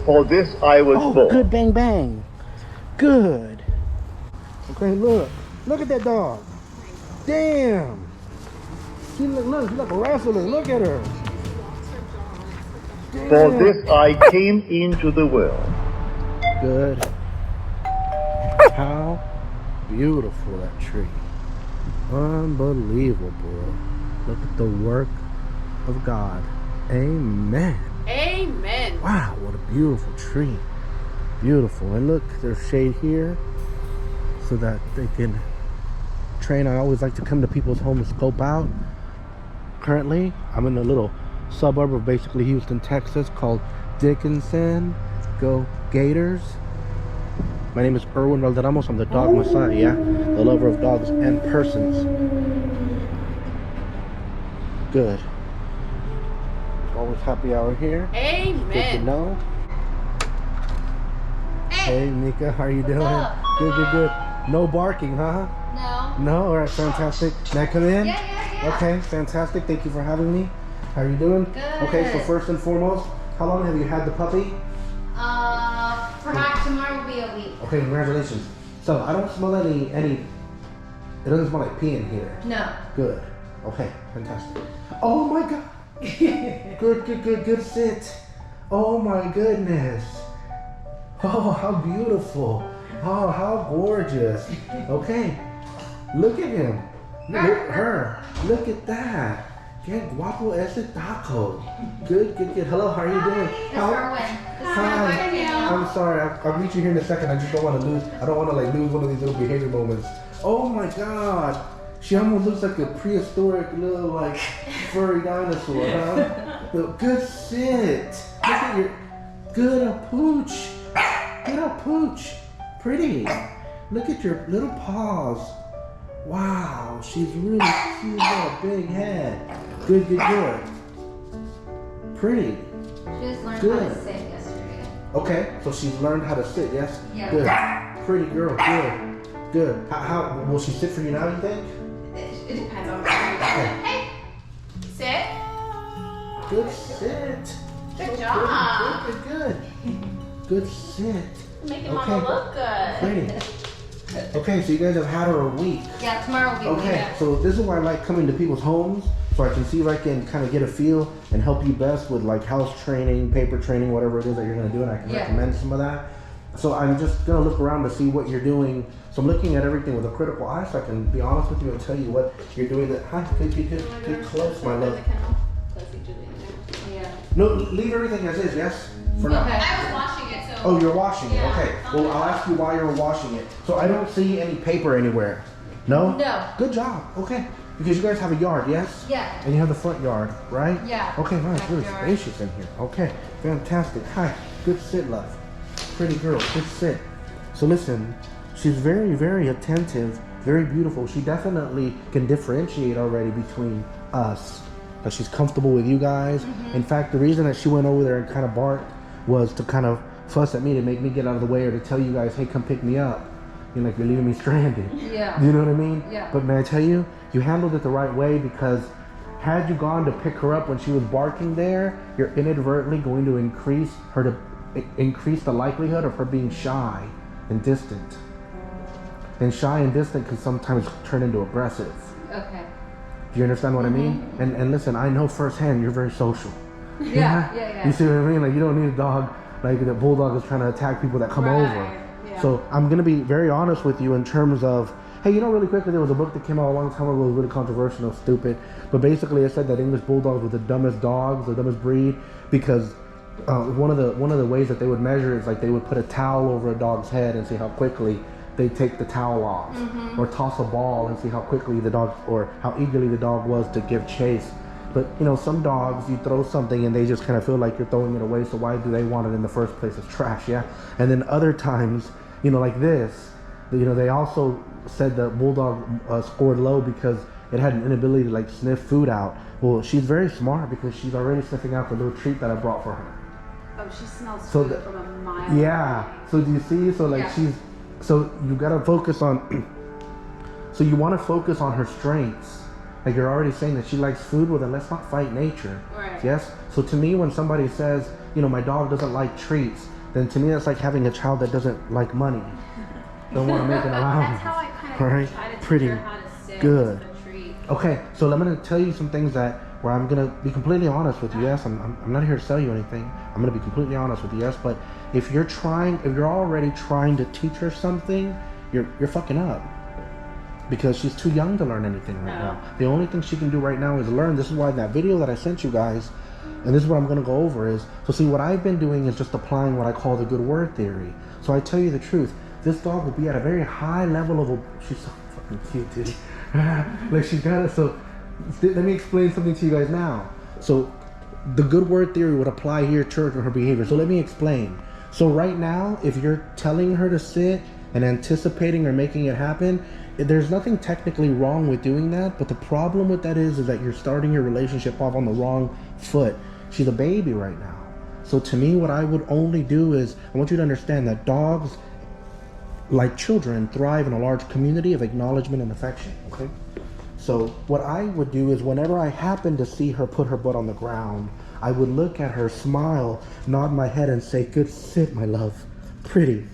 For this I was born. Good, bang, bang. Good. Okay, look. Look at that dog. Damn. She's like a wrestler. Look at her. Damn. For this I came into the world. Good. How beautiful that tree. Unbelievable. Look at the work of God. Amen. Amen. Wow, what a beautiful tree. Beautiful. And look, there's shade here so that they can train. I always like to come to people's homes and scope out. Currently, I'm in a little suburb of basically Houston, Texas called Dickinson. Go Gators. My name is ErwinValderramos. I'm the dog messiah, yeah? The lover of dogs and persons. Good. Always happy hour here. Amen. Good to know. Hey, Mika, how are you doing? Good, good, good. No barking, huh? No. No? All right, fantastic. May I come in? Yeah. Okay, fantastic. Thank you for having me. How are you doing? Good. Okay, so first and foremost, how long have you had the puppy? Perhaps tomorrow will be a week. Okay, congratulations. So I don't smell any, it doesn't smell like pee in here. No. Good. Okay, fantastic. Oh my God. Good sit. Oh my goodness. Oh, how beautiful. Oh, how gorgeous. Okay, look at him. Look at her. Look at that. Que guapo ese taco. Good. Hello, how are you doing? Hi. I'm sorry. I'll meet you here in a second. I just don't want to lose. I don't want to lose one of these little behavior moments. Oh my God. She almost looks like a prehistoric little furry dinosaur, huh? Good sit. Look at your good a pooch. Good a pooch. Pretty. Look at your little paws. Wow, she's really cute. Got a big head. Good. Pretty. She just learned how to sit yesterday. Okay, so she's learned how to sit, yes? Yeah. Good. Pretty girl, good. How will she sit for you now, you think? It depends on her. Hey, sit. Good sit. Good job. Good sit. Making mama look good. Pretty. Okay, so you guys have had her a week. Yeah, tomorrow will be a week. Okay, so this is why I like coming to people's homes, so I can see if I can kind of get a feel and help you best with house training, paper training, whatever it is that you're going to do, and I can recommend some of that. So I'm just going to look around to see what you're doing. So I'm looking at everything with a critical eye so I can be honest with you and tell you what you're doing. Hi, good close, my love. Yeah. No, leave everything as is, yes? For now. Okay. I was washing it, so. Oh, you're washing it. Okay. Well, I'll ask you why you're washing it. So I don't see any paper anywhere. No? No. Good job. Okay. Because you guys have a yard, yes? Yeah. And you have the front yard, right? Yeah. Okay, nice. Really Backyard. spacious in here. Okay. Fantastic. Hi. Good sit, love. Pretty girl. Good sit. So listen, she's very, very attentive, very beautiful. She definitely can differentiate already between us. Like she's comfortable with you guys. Mm-hmm. In fact, the reason that she went over there and kind of barked was to kind of fuss at me to make me get out of the way or to tell you guys, hey, come pick me up. You're you're leaving me stranded. Yeah. You know what I mean? Yeah. But may I tell you, you handled it the right way, because had you gone to pick her up when she was barking there, you're inadvertently going to increase the likelihood of her being shy and distant. And shy and distant can sometimes turn into aggressive. Okay. Do you understand what I mean? And listen, I know firsthand you're very social. Yeah. You see what I mean? You don't need a dog the Bulldog is trying to attack people that come over. Yeah. So I'm going to be very honest with you in terms of, hey, really quickly, there was a book that came out a long time ago. It was really controversial, stupid. But basically it said that English Bulldogs were the dumbest dogs, the dumbest breed, because one of the ways that they would measure is they would put a towel over a dog's head and see how quickly they take the towel off, or toss a ball and see how quickly the dog, or how eagerly the dog was to give chase. But some dogs, you throw something and they just kind of feel like you're throwing it away, so why do they want it in the first place? It's trash, yeah? And then other times, like this, they also said that Bulldog scored low because it had an inability to sniff food out. Well, she's very smart because she's already sniffing out the little treat that I brought for her. Oh, she smells food from a mile. Yeah. away. So do you see? So so you gotta focus on. So you want to focus on her strengths. You're already saying that she likes food. Well, then let's not fight nature. Right. Yes. So to me, when somebody says, my dog doesn't like treats, then to me that's like having a child that doesn't like money. Don't want to make an allowance. That's how I kind of All right, try to teach pretty her how to sit good. with a treat. Okay, so I'm gonna tell you some things where I'm gonna be completely honest with you. Yes, I'm not here to sell you anything. I'm gonna be completely honest with you. Yes, but if you're already trying to teach her something, you're fucking up. Because she's too young to learn anything right now. The only thing she can do right now is learn. This is why that video that I sent you guys, and this is what I'm gonna go over is, so see what I've been doing is just applying what I call the good word theory. So I tell you the truth, this dog will be at a very high level of, she's so fucking cute, dude. Like she's got it, so let me explain something to you guys now. So the good word theory would apply here to her behavior. So let me explain. So right now, if you're telling her to sit and anticipating or making it happen, there's nothing technically wrong with doing that, but the problem with that is that you're starting your relationship off on the wrong foot. She's a baby right now. So to me, what I would only do is, I want you to understand that dogs, like children, thrive in a large community of acknowledgement and affection, okay? So what I would do is whenever I happen to see her put her butt on the ground, I would look at her, smile, nod my head and say, good sit, my love, pretty.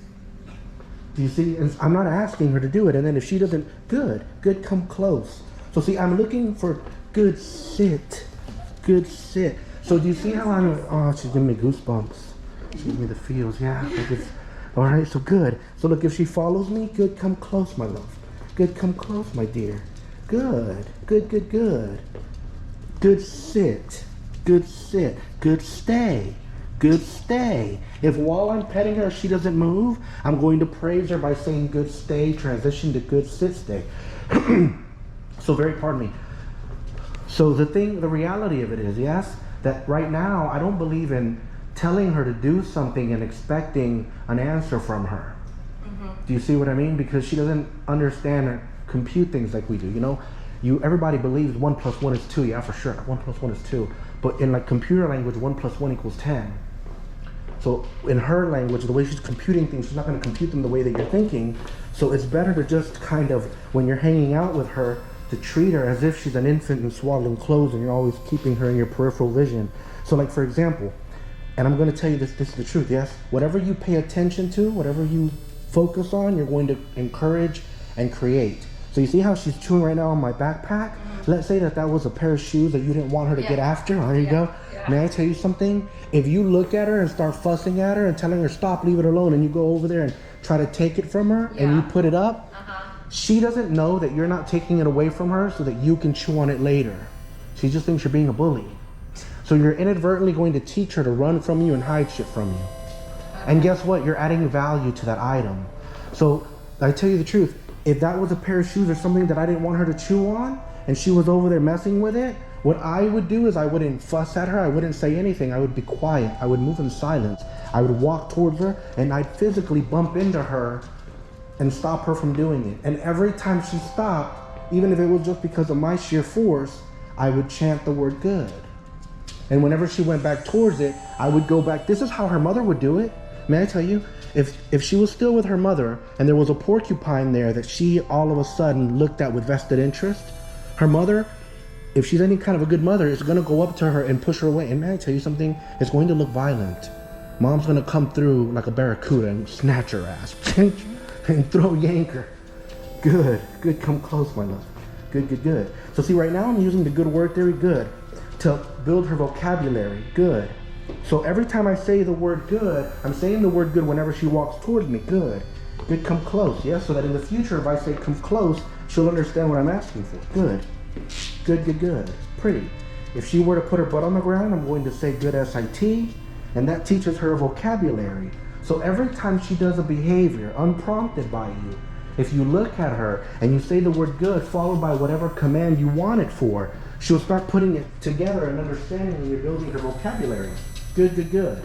Do you see? And I'm not asking her to do it. And then if she doesn't, good, come close. So see, I'm looking for good sit. So do you see how she's giving me goosebumps. She's giving me the feels, yeah. Like it's, all right, so good. So look, if she follows me, good, come close, my love. Good, come close, my dear. Good. Good sit. Good stay. If while I'm petting her, she doesn't move, I'm going to praise her by saying good stay, transition to good sit stay. So pardon me. So the reality of it is, yes, that right now I don't believe in telling her to do something and expecting an answer from her. Do you see what I mean? Because she doesn't understand or compute things like we do. You know, everybody believes 1 + 1 is 2. Yeah, for sure. 1 + 1 is 2. But in like computer language, 1 + 1 = 10. So in her language, the way she's computing things, she's not going to compute them the way that you're thinking. So it's better to just kind of, when you're hanging out with her, to treat her as if she's an infant in swaddling clothes and you're always keeping her in your peripheral vision. So like for example, and I'm going to tell you this is the truth, yes? Whatever you pay attention to, whatever you focus on, you're going to encourage and create. So you see how she's chewing right now on my backpack? Let's say that was a pair of shoes that you didn't want her to get after. There you go. Yeah. May I tell you something? If you look at her and start fussing at her and telling her stop, leave it alone, and you go over there and try to take it from her and you put it up, she doesn't know that you're not taking it away from her so that you can chew on it later. She just thinks you're being a bully. So you're inadvertently going to teach her to run from you and hide shit from you. And guess what? You're adding value to that item. So I tell you the truth, if that was a pair of shoes or something that I didn't want her to chew on and she was over there messing with it, what I would do is I wouldn't fuss at her, I wouldn't say anything, I would be quiet, I would move in silence, I would walk towards her and I'd physically bump into her and stop her from doing it. And every time she stopped, even if it was just because of my sheer force, I would chant the word good. And whenever she went back towards it, I would go back. This is how her mother would do it. May I tell you, if she was still with her mother and there was a porcupine there that she all of a sudden looked at with vested interest, her mother, if she's any kind of a good mother, is going to go up to her and push her away. And may I tell you something? It's going to look violent. Mom's going to come through like a barracuda and snatch her ass and yank her. Good, come close, my love. Good. So see, right now I'm using the good word theory, good, to build her vocabulary, good. So every time I say the word good, I'm saying the word good whenever she walks towards me, good, come close, yeah? So that in the future, if I say come close, she'll understand what I'm asking for, good, pretty. If she were to put her butt on the ground, I'm going to say good SIT, and that teaches her a vocabulary. So every time she does a behavior unprompted by you, if you look at her and you say the word good followed by whatever command you want it for, she'll start putting it together and understanding when you're building her vocabulary. Good.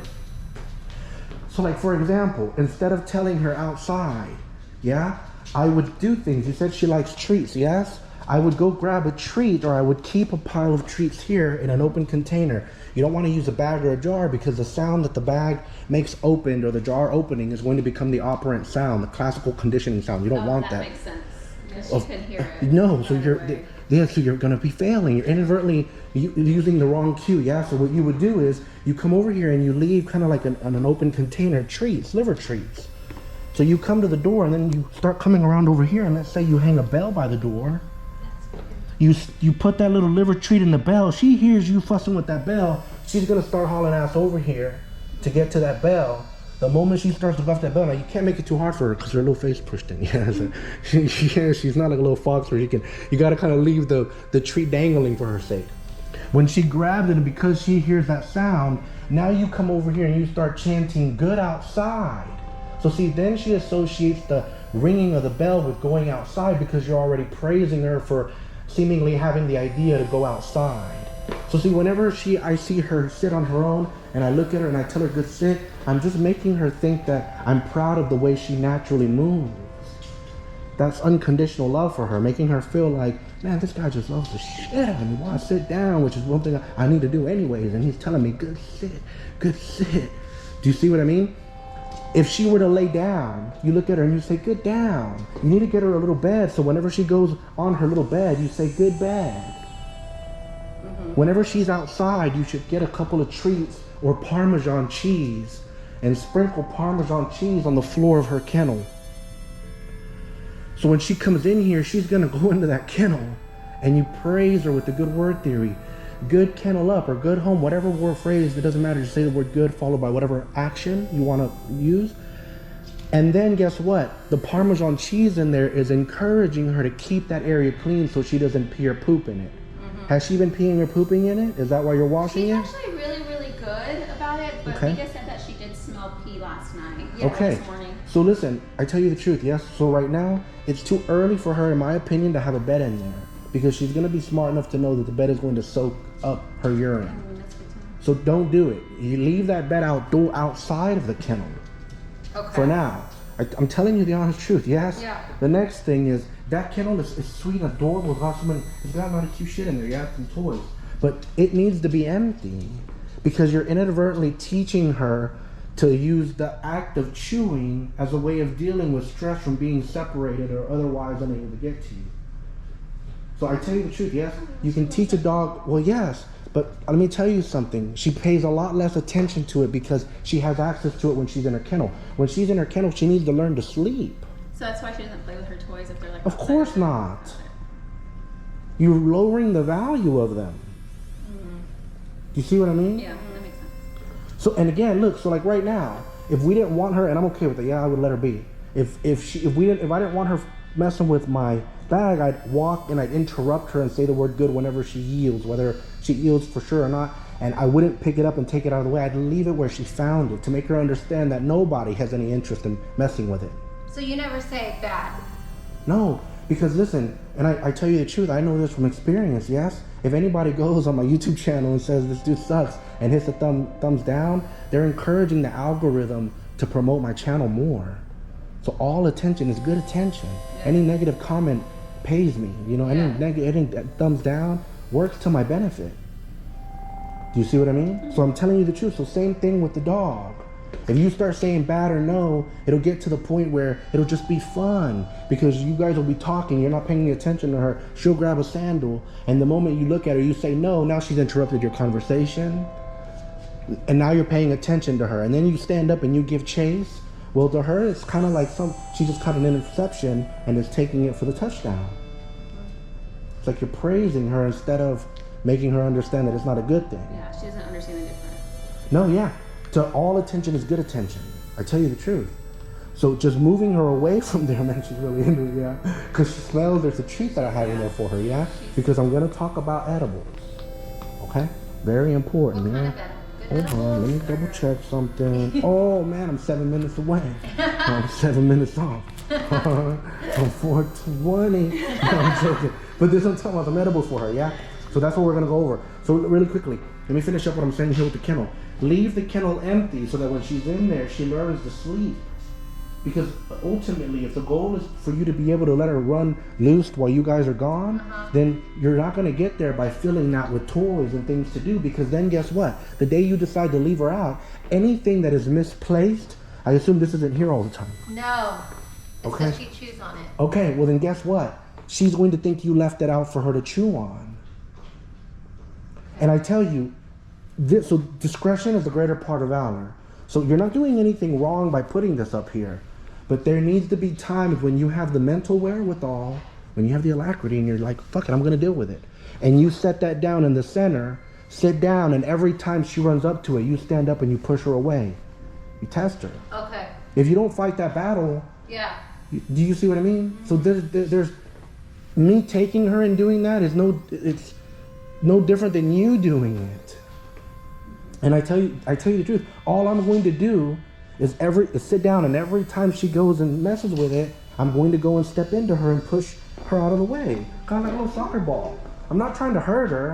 So like for example, instead of telling her outside, yeah, I would do things. You said she likes treats, yes? I would go grab a treat, or I would keep a pile of treats here in an open container. You don't want to use a bag or a jar because the sound that the bag makes opened or the jar opening is going to become the operant sound, the classical conditioning sound. You don't want that. That makes sense. Because she can hear it. No, so Yeah, so you're gonna be failing. You're inadvertently using the wrong cue. Yeah. So what you would do is you come over here and you leave kind of like on an open container treats, liver treats. So you come to the door and then you start coming around over here, and let's say you hang a bell by the door. You put that little liver treat in the bell. She hears you fussing with that bell. She's gonna start hauling ass over here to get to that bell. The moment she starts to buff that bell, now you can't make it too hard for her because her little face pushed in. Yeah, so she's not like a little fox where you gotta kind of leave the treat dangling for her sake. When she grabs it, and because she hears that sound, now you come over here and you start chanting good outside. So see, then she associates the ringing of the bell with going outside because you're already praising her for seemingly having the idea to go outside. So see, whenever I see her sit on her own and I look at her and I tell her good sit, I'm just making her think that I'm proud of the way she naturally moves. That's unconditional love for her, making her feel like, man, this guy just loves the shit out of me while I sit down, which is one thing I need to do anyways, and he's telling me good sit, good sit. Do you see what I mean? If she were to lay down, you look at her and you say, good down. You need to get her a little bed, so whenever she goes on her little bed, you say, good bed. Whenever she's outside, you should get a couple of treats or Parmesan cheese and sprinkle Parmesan cheese on the floor of her kennel. So when she comes in here, she's gonna go into that kennel and you praise her with the good word theory. Good kennel up or good home, whatever word phrase, it doesn't matter. Just say the word good followed by whatever action you want to use. And then guess what? The Parmesan cheese in there is encouraging her to keep that area clean so she doesn't pee or poop in it. Has she been peeing or pooping in it? Is that why you're washing it? She's actually really, really good about it, but Okay. Mika said that she did smell pee last night. Okay. This morning. So listen, I tell you the truth, yes? So right now, it's too early for her, in my opinion, to have a bed in there. Because she's going to be smart enough to know that the bed is going to soak up her urine. That's good to know. So don't do it. You leave that bed outside of the kennel. Okay. For now. I'm telling you the honest truth, yes? Yeah. The next thing is, that kennel is sweet and adorable. It's got a lot of cute shit in there. You have some toys. But it needs to be empty because you're inadvertently teaching her to use the act of chewing as a way of dealing with stress from being separated or otherwise unable to get to you. So I tell you the truth, yes, you can teach a dog, well, yes, but let me tell you something. She pays a lot less attention to it because she has access to it when she's in her kennel. When she's in her kennel, she needs to learn to sleep. So that's why she doesn't play with her toys if they're like. Of course not. You're lowering the value of them. Do you see what I mean? Yeah, that makes sense. So, and again, look, so like right now, if we didn't want her, and I'm okay with it, yeah, I would let her be. If I didn't want her messing with my bag, I'd walk and I'd interrupt her and say the word good whenever she yields, whether she yields for sure or not, and I wouldn't pick it up and take it out of the way. I'd leave it where she found it to make her understand that nobody has any interest in messing with it. So you never say bad. No, because listen, and I tell you the truth, I know this from experience, yes? If anybody goes on my YouTube channel and says this dude sucks and hits the thumbs down, they're encouraging the algorithm to promote my channel more. So all attention is good attention. Yeah. Any negative comment pays me. You know, any thumbs down works to my benefit. Do you see what I mean? So I'm telling you the truth. So same thing with the dog. If you start saying bad or no, it'll get to the point where it'll just be fun because you guys will be talking, you're not paying any attention to her. She'll grab a sandal, and the moment you look at her, you say no, now she's interrupted your conversation, and now you're paying attention to her, and then you stand up and you give chase. Well, to her, it's kind of like she just caught an interception and is taking it for the touchdown. It's like you're praising her instead of making her understand that it's not a good thing. Yeah, she doesn't understand the difference. No, yeah. To all attention is good attention. I tell you the truth. So just moving her away from there, man, she's really into it, yeah. Because she smells there's a treat that I have in there for her, yeah? Because I'm going to talk about edibles. Okay? Very important, yeah? Hold on, let me double check something. Oh, man, I'm 7 minutes away. I'm 7 minutes off. I'm 420. No, I'm joking. But this I'm talking about some edibles for her, yeah? So that's what we're going to go over. So really quickly, let me finish up what I'm saying here with the kennel. Leave the kennel empty so that when she's in there, she learns to sleep. Because ultimately, if the goal is for you to be able to let her run loose while you guys are gone, then you're not going to get there by filling that with toys and things to do. Because then guess what? The day you decide to leave her out, anything that is misplaced, I assume this isn't here all the time. No. Okay. So she chews on it. Okay, well then guess what? she's going to think you left it out for her to chew on. And I tell you, so discretion is the greater part of valor. So you're not doing anything wrong by putting this up here. But there needs to be times when you have the mental wherewithal, when you have the alacrity, and you're like, fuck it, I'm going to deal with it. And you set that down in the center, sit down, and every time she runs up to it, you stand up and you push her away. You test her. Okay. If you don't fight that battle, Yeah. do you see what I mean? So there's me taking her and doing that is it's no different than you doing it. And I tell you the truth. All I'm going to do is sit down, and every time she goes and messes with it, I'm going to go and step into her and push her out of the way, kind of like a little soccer ball. I'm not trying to hurt her.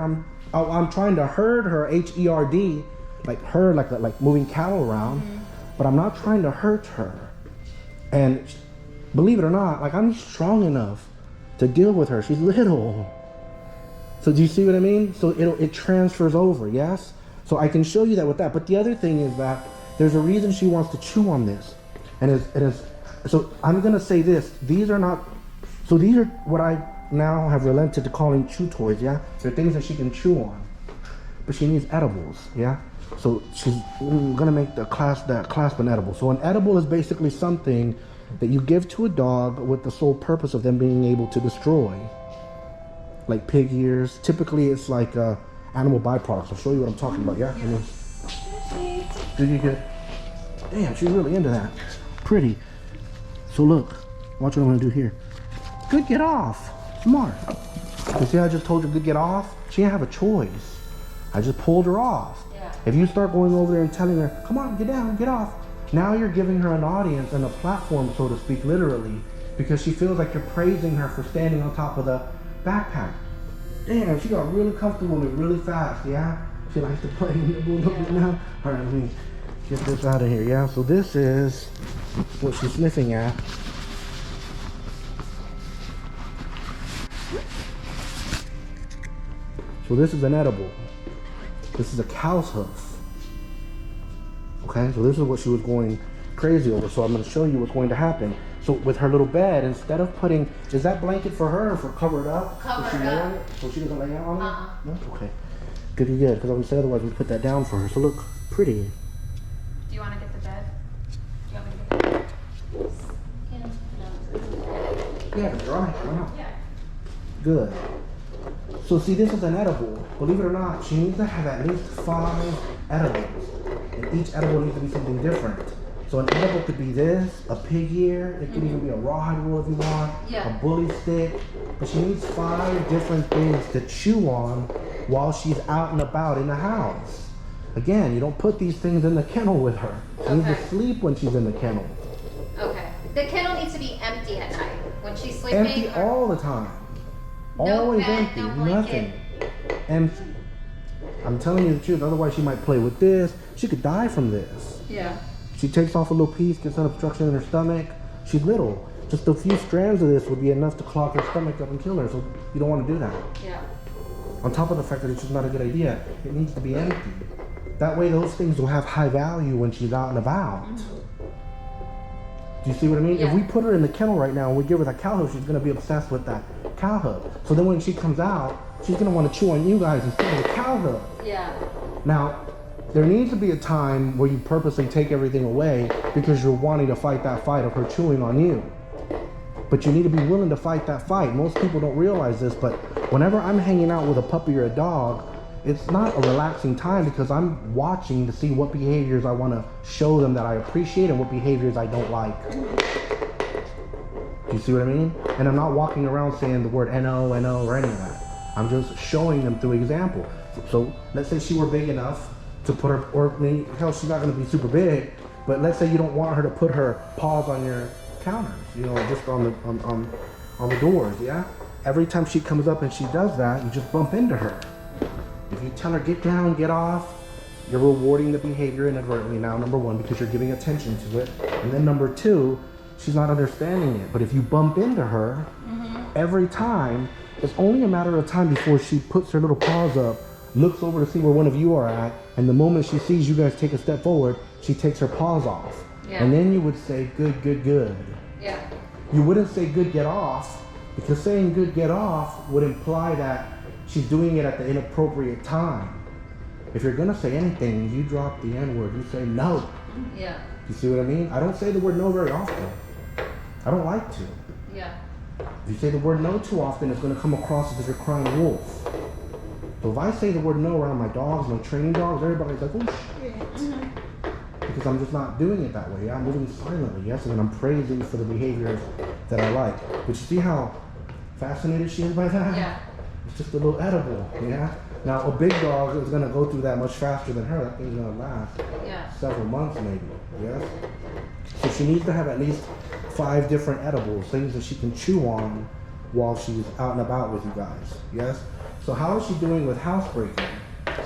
I'm trying to herd her, HERD, like her, like moving cattle around. But I'm not trying to hurt her. And believe it or not, like I'm strong enough to deal with her. She's little. So do you see what I mean? So it transfers over, yes? So I can show you that with that. But the other thing is that there's a reason she wants to chew on this. And it is so I'm gonna say this. These are what I now have relented to calling chew toys, yeah? They're things that she can chew on. But she needs edibles, yeah? So she's gonna make that clasp an edible. So an edible is basically something that you give to a dog with the sole purpose of them being able to destroy. Like pig ears. Typically it's like animal byproducts. I'll show you what I'm talking about, yeah? Good. Damn, she's really into that. Pretty. So look, watch what I'm gonna do here. Good, get off. Smart. You see how I just told you good, get off? She didn't have a choice. I just pulled her off. Yeah. If you start going over there and telling her, come on, get down, get off. Now you're giving her an audience and a platform, so to speak, literally, because she feels like you're praising her for standing on top of the backpack. Damn, she got really comfortable with it really fast, yeah? She likes to play now. All right, let me get this out of here, yeah? So this is what she's sniffing at. So this is an edible. This is a cow's hoof. Okay, so this is what she was going crazy over. So I'm going to show you what's going to happen. So with her little bed, instead of putting, is that blanket for her or for covered up? Covered up. It, so she doesn't lay out on it? No? Okay. Good, because I would say otherwise we'd put that down for her. So look, pretty. Do you want to get the bed? Do you want me to get the bed? Yeah, it's dry. Why not? Yeah. Good. So see, this is an edible. Believe it or not, she needs to have at least 5 edibles. And each edible needs to be something different. So an edible could be this, a pig ear, it could even be a rawhide roll if you want, Yeah. a bully stick. But she needs 5 different things to chew on while she's out and about in the house. Again, you don't put these things in the kennel with her. She needs to sleep when she's in the kennel. Okay. The kennel needs to be empty at night when she's sleeping. Empty all the time. No Always bed, empty, no blanket. nothing. Empty. I'm telling you the truth, otherwise she might play with this. She could die from this. Yeah. She takes off a little piece, gets an obstruction in her stomach. She's little. Just a few strands of this would be enough to clog her stomach up and kill her, so you don't want to do that. Yeah. On top of the fact that it's just not a good idea, it needs to be empty. That way those things will have high value when she's out and about. Do you see what I mean? Yeah. If we put her in the kennel right now and we give her that cow hoof, she's going to be obsessed with that cow hoof. So then when she comes out, she's going to want to chew on you guys instead of the cow hoof. Yeah. Now, there needs to be a time where you purposely take everything away because you're wanting to fight that fight of her chewing on you. But you need to be willing to fight that fight. Most people don't realize this, but whenever I'm hanging out with a puppy or a dog, it's not a relaxing time because I'm watching to see what behaviors I want to show them that I appreciate and what behaviors I don't like. Do you see what I mean? And I'm not walking around saying the word NO, NO, or any of that. I'm just showing them through example. So let's say she were big enough to put her, or hell, she's not going to be super big, but let's say you don't want her to put her paws on your counters, you know, just on the doors, yeah? Every time she comes up and she does that, you just bump into her. If you tell her get down, get off, you're rewarding the behavior inadvertently now, number 1, because you're giving attention to it. And then number 2, she's not understanding it. But if you bump into her every time, it's only a matter of time before she puts her little paws up, looks over to see where one of you are at, and the moment she sees you guys take a step forward, she takes her paws off. Yeah. And then you would say, good, good, good. Yeah. You wouldn't say, good, get off, Because saying good get off would imply that she's doing it at the inappropriate time. If you're gonna say anything, you drop the N-word, you say no. Yeah. You see what I mean? I don't say the word no very often. I don't like to. Yeah. If you say the word no too often, it's gonna come across as if you're crying wolf. So if I say the word no around my dogs, my training dogs, everybody's like, oh shit. Because I'm just not doing it that way. Yeah? I'm moving silently, yes, and then I'm praising for the behaviors that I like. But you see how fascinated she is by that? Yeah. It's just a little edible, yeah? Now, a big dog is gonna go through that much faster than her. That thing's gonna last several months maybe, yes? So she needs to have at least 5 different edibles, things that she can chew on while she's out and about with you guys, yes? So how is she doing with housebreaking?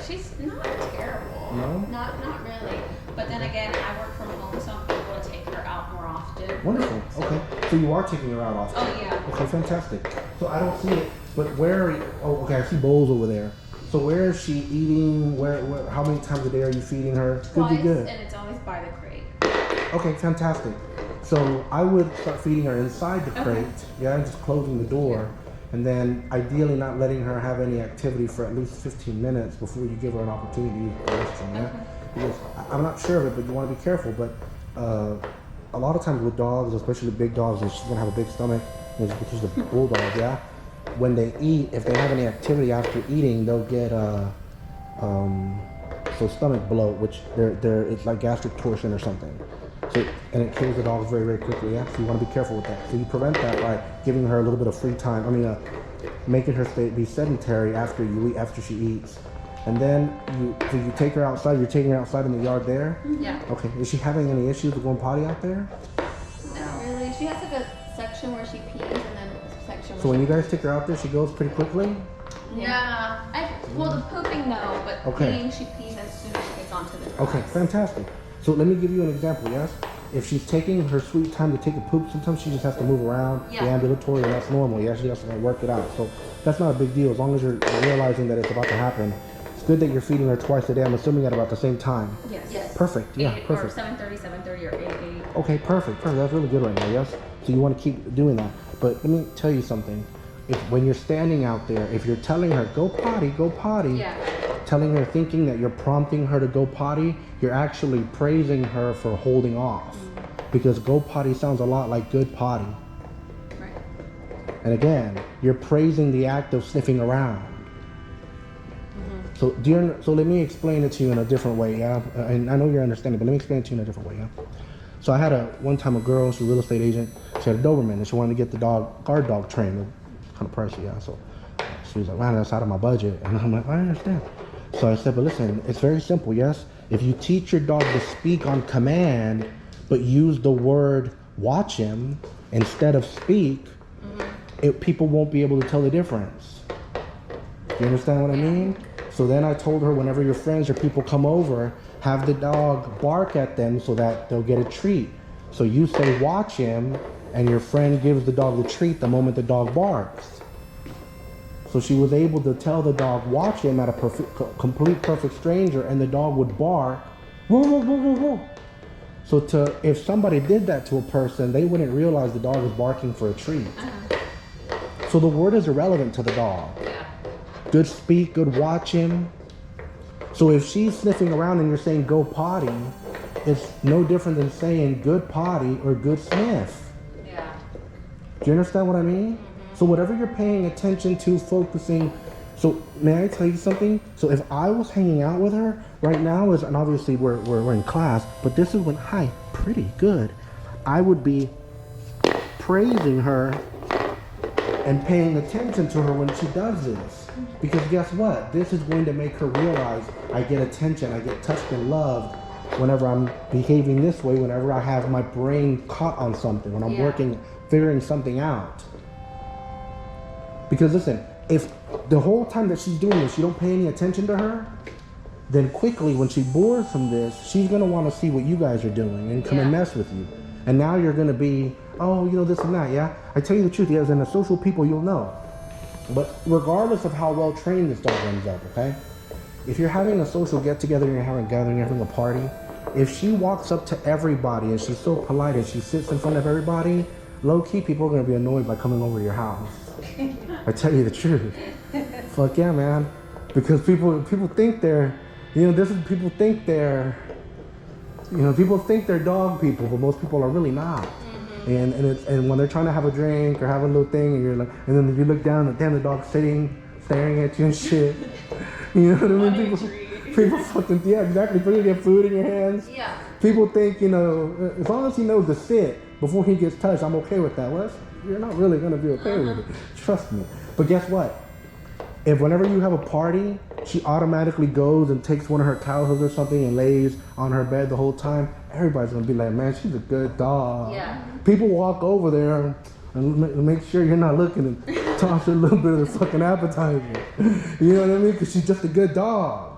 She's not terrible. No? Not really. But then again, I work from home, so I'm able to take her out more often. Wonderful. So, Okay. So you are taking her out often. Oh yeah. Okay, fantastic. So I don't see it, but where are you? Oh, okay, I see bowls over there. So where is she eating? Where how many times a day are you feeding her? Twice, Good. and it's always by the crate. Okay, fantastic. So I would start feeding her inside the crate, yeah, and just closing the door. And then ideally not letting her have any activity for at least 15 minutes before you give her an opportunity to use the restroom, yeah? Because I'm not sure of it, but you want to be careful. But a lot of times with dogs, especially big dogs, and she's going to have a big stomach, which is a bulldog, yeah? When they eat, if they have any activity after eating, they'll get so stomach bloat, which it's like gastric torsion or something. So, and it kills the dogs very, very quickly, yeah? So you want to be careful with that. So you prevent that by giving her a little bit of free time. Making her be sedentary after she eats. And then you take her outside. You're taking her outside in the yard there? Yeah. Okay. Is she having any issues with going potty out there? Not really. She has like a section where she pees and then a section where So when you guys take her out there, she goes pretty quickly? Yeah. Well, the pooping, no, but Okay. peeing, she pees as soon as she gets onto the grass. Okay, fantastic. So let me give you an example, yes? If she's taking her sweet time to take a poop, sometimes she just has to move around the ambulatory, and that's normal. Yeah, she has to work it out. So that's not a big deal as long as you're realizing that it's about to happen. It's good that you're feeding her twice a day. I'm assuming at about the same time. Yes. Perfect. Yeah, perfect. Or 7:30 or 8:8. Okay, perfect. That's really good right now, yes? So you want to keep doing that. But let me tell you something. When you're standing out there, if you're telling her, go potty, telling her, thinking that you're prompting her to go potty, you're actually praising her for holding off. Because go potty sounds a lot like good potty. Right. And again, you're praising the act of sniffing around. So let me explain it to you in a different way, yeah? And I know you're understanding, but let me explain it to you in a different way, yeah? So I had one time a girl, she's a real estate agent, she had a Doberman, and she wanted to get the guard dog trained. Kind of pricey, yeah? So she was like, man, that's out of my budget. And I'm like, I understand. So I said, but listen, it's very simple, yes? If you teach your dog to speak on command, but use the word watch him instead of speak, people won't be able to tell the difference. You understand what I mean? So then I told her, whenever your friends or people come over, have the dog bark at them so that they'll get a treat. So you say watch him, and your friend gives the dog the treat the moment the dog barks. So she was able to tell the dog watch him at a complete perfect stranger, and the dog would bark. Woo, woo, woo, woo, woo. So if somebody did that to a person, they wouldn't realize the dog was barking for a treat. So the word is irrelevant to the dog. Good speak, good watch him. So if she's sniffing around and you're saying go potty, it's no different than saying good potty or good sniff. Yeah. Do you understand what I mean? So whatever you're paying attention to, focusing. So may I tell you something? So if I was hanging out with her right now, and obviously we're in class, but this is when, hi, pretty good. I would be praising her and paying attention to her when she does this. Because guess what? This is going to make her realize I get attention, I get touched and loved whenever I'm behaving this way, whenever I have my brain caught on something, when I'm working, figuring something out. Because listen, if the whole time that she's doing this, you don't pay any attention to her, then quickly when she bores from this, she's going to want to see what you guys are doing and come and mess with you. And now you're going to be, oh, this and that, yeah? I tell you the truth, as in the social people, you'll know. But regardless of how well trained this dog ends up, okay? If you're having a social get-together, you're having a gathering, you're having a party, if she walks up to everybody and she's so polite and she sits in front of everybody, low-key, people are going to be annoyed by coming over to your house. I tell you the truth. Fuck yeah, man. Because people think they're, people think they're dog people, but most people are really not. And when they're trying to have a drink or have a little thing, and you're like, and then you look down and damn, the dog's sitting, staring at you and shit. You know what I mean? People fucking, yeah, exactly. Putting your food in your hands. Yeah. People think, as long as he knows to sit before he gets touched, I'm okay with that. Well, you're not really gonna be okay with it. Trust me. But guess what? If whenever you have a party, she automatically goes and takes one of her cow hooves or something and lays on her bed the whole time, everybody's gonna be like, man, she's a good dog. Yeah. People walk over there and make sure you're not looking and toss her a little bit of the fucking appetizer. You know what I mean? Because she's just a good dog.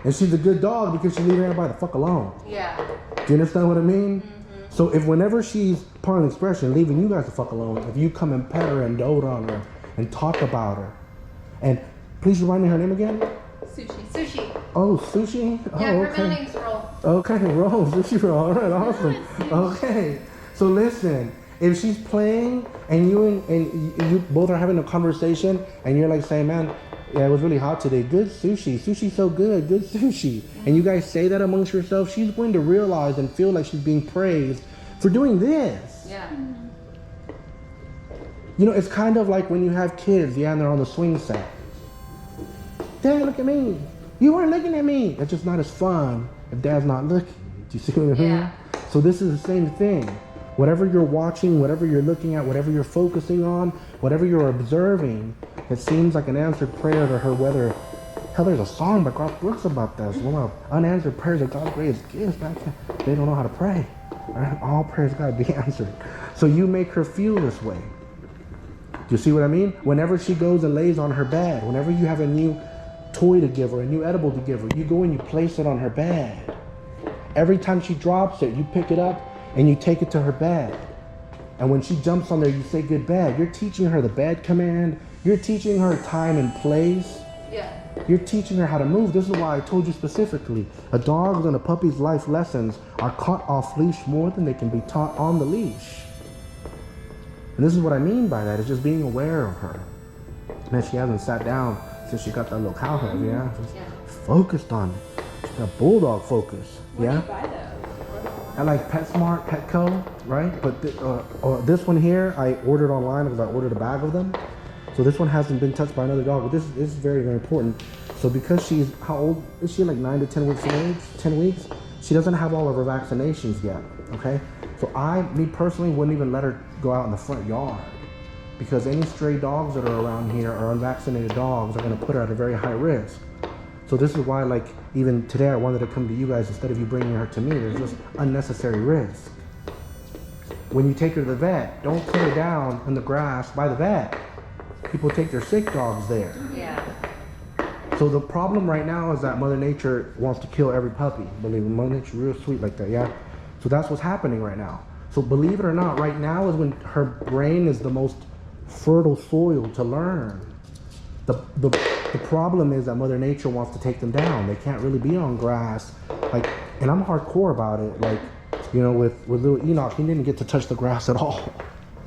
And she's a good dog because she's leaving everybody the fuck alone. Yeah. Do you understand what I mean? So if whenever she's, pardon the expression, leaving you guys the fuck alone, if you come and pet her and dote on her and talk about her, and please remind me her name again? Sushi. Oh, Sushi? Oh, Yeah, her okay. middle name's Roll. Okay, Roll, Sushi Roll. All right, awesome. Okay, so listen, if she's playing and you both are having a conversation and you're like saying, man, yeah, it was really hot today. Good sushi. Sushi's so good. Good sushi. And you guys say that amongst yourself, she's going to realize and feel like she's being praised for doing this. Yeah. It's kind of like when you have kids, yeah, and they're on the swing set. Dad, look at me. You weren't looking at me. It's just not as fun if Dad's not looking. Do you see what I mean? Yeah. So this is the same thing. Whatever you're watching, whatever you're looking at, whatever you're focusing on, whatever you're observing, it seems like an answered prayer to her, whether, hell, there's a song by Garth Brooks about this. One of unanswered prayers are God's greatest gifts, man. They don't know how to pray. Right? All prayers gotta be answered. So you make her feel this way. Do you see what I mean? Whenever she goes and lays on her bed, whenever you have a new toy to give her, a new edible to give her, you go and you place it on her bed. Every time she drops it, you pick it up and you take it to her bed. And when she jumps on there, you say good bed. You're teaching her the bed command. You're teaching her time and place. Yeah. You're teaching her how to move. This is why I told you specifically, a dog's and a puppy's life lessons are caught off leash more than they can be taught on the leash. And this is what I mean by that. It's just being aware of her. Man, she hasn't sat down since she got that little cow head, yeah? Just focused on it. She's got Bulldog focus, yeah? Where do you buy those? I like PetSmart, Petco, right? But this one here, I ordered online because I ordered a bag of them. So this one hasn't been touched by another dog, but this is very, very important. So because she's, how old is she? Like 9 to 10 weeks of age? 10 weeks? She doesn't have all of her vaccinations yet, okay? So me personally, wouldn't even let her go out in the front yard because any stray dogs that are around here or unvaccinated dogs are gonna put her at a very high risk. So this is why, like, even today I wanted to come to you guys instead of you bringing her to me. There's just unnecessary risk. When you take her to the vet, don't put her down in the grass by the vet. People take their sick dogs there. Yeah. So the problem right now is that Mother Nature wants to kill every puppy. Believe me, Mother Nature's real sweet like that, yeah? So that's what's happening right now. So believe it or not, right now is when her brain is the most fertile soil to learn. The problem is that Mother Nature wants to take them down. They can't really be on grass. Like, and I'm hardcore about it. Like, with little Enoch, he didn't get to touch the grass at all.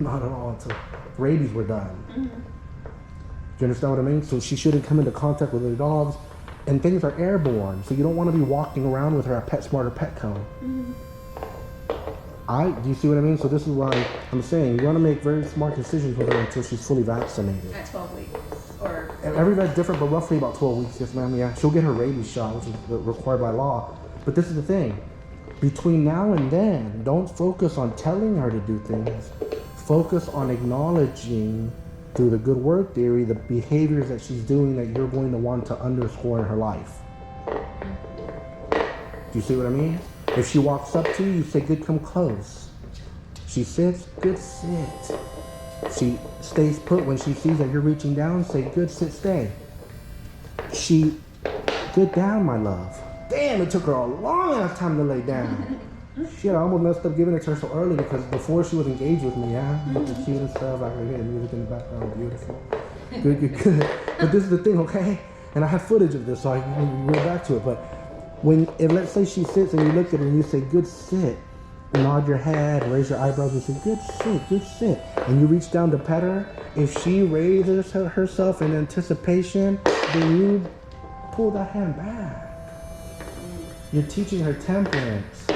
Not at all until rabies were done. Do you understand what I mean? So she shouldn't come into contact with other dogs. And things are airborne. So you don't want to be walking around with her at PetSmart or Petco. Do you see what I mean? So this is why I'm saying you want to make very smart decisions with her until she's fully vaccinated. At 12 weeks. Or every vet's different, but roughly about 12 weeks, yes ma'am, yeah. She'll get her rabies shot, which is required by law. But this is the thing. Between now and then, don't focus on telling her to do things. Focus on acknowledging through the good work theory the behaviors that she's doing that you're going to want to underscore in her life. Do you see what I mean? If she walks up to you, you say, good, come close. She sits, good, sit. She stays put when she sees that you're reaching down, say, good, sit, stay. She, good down, my love. Damn, it took her a long ass time to lay down. Shit, I almost messed up giving it to her so early because before she was engaged with me, yeah? With the cute and stuff, I could hear the music in the background, beautiful. Good. But this is the thing, okay? And I have footage of this, so I can go back to it. But if let's say she sits and you look at her and you say, good, sit. nod your head, raise your eyebrows and say, good sit, and you reach down to pet her, if she raises herself in anticipation, then you pull that hand back. You're teaching her temperance.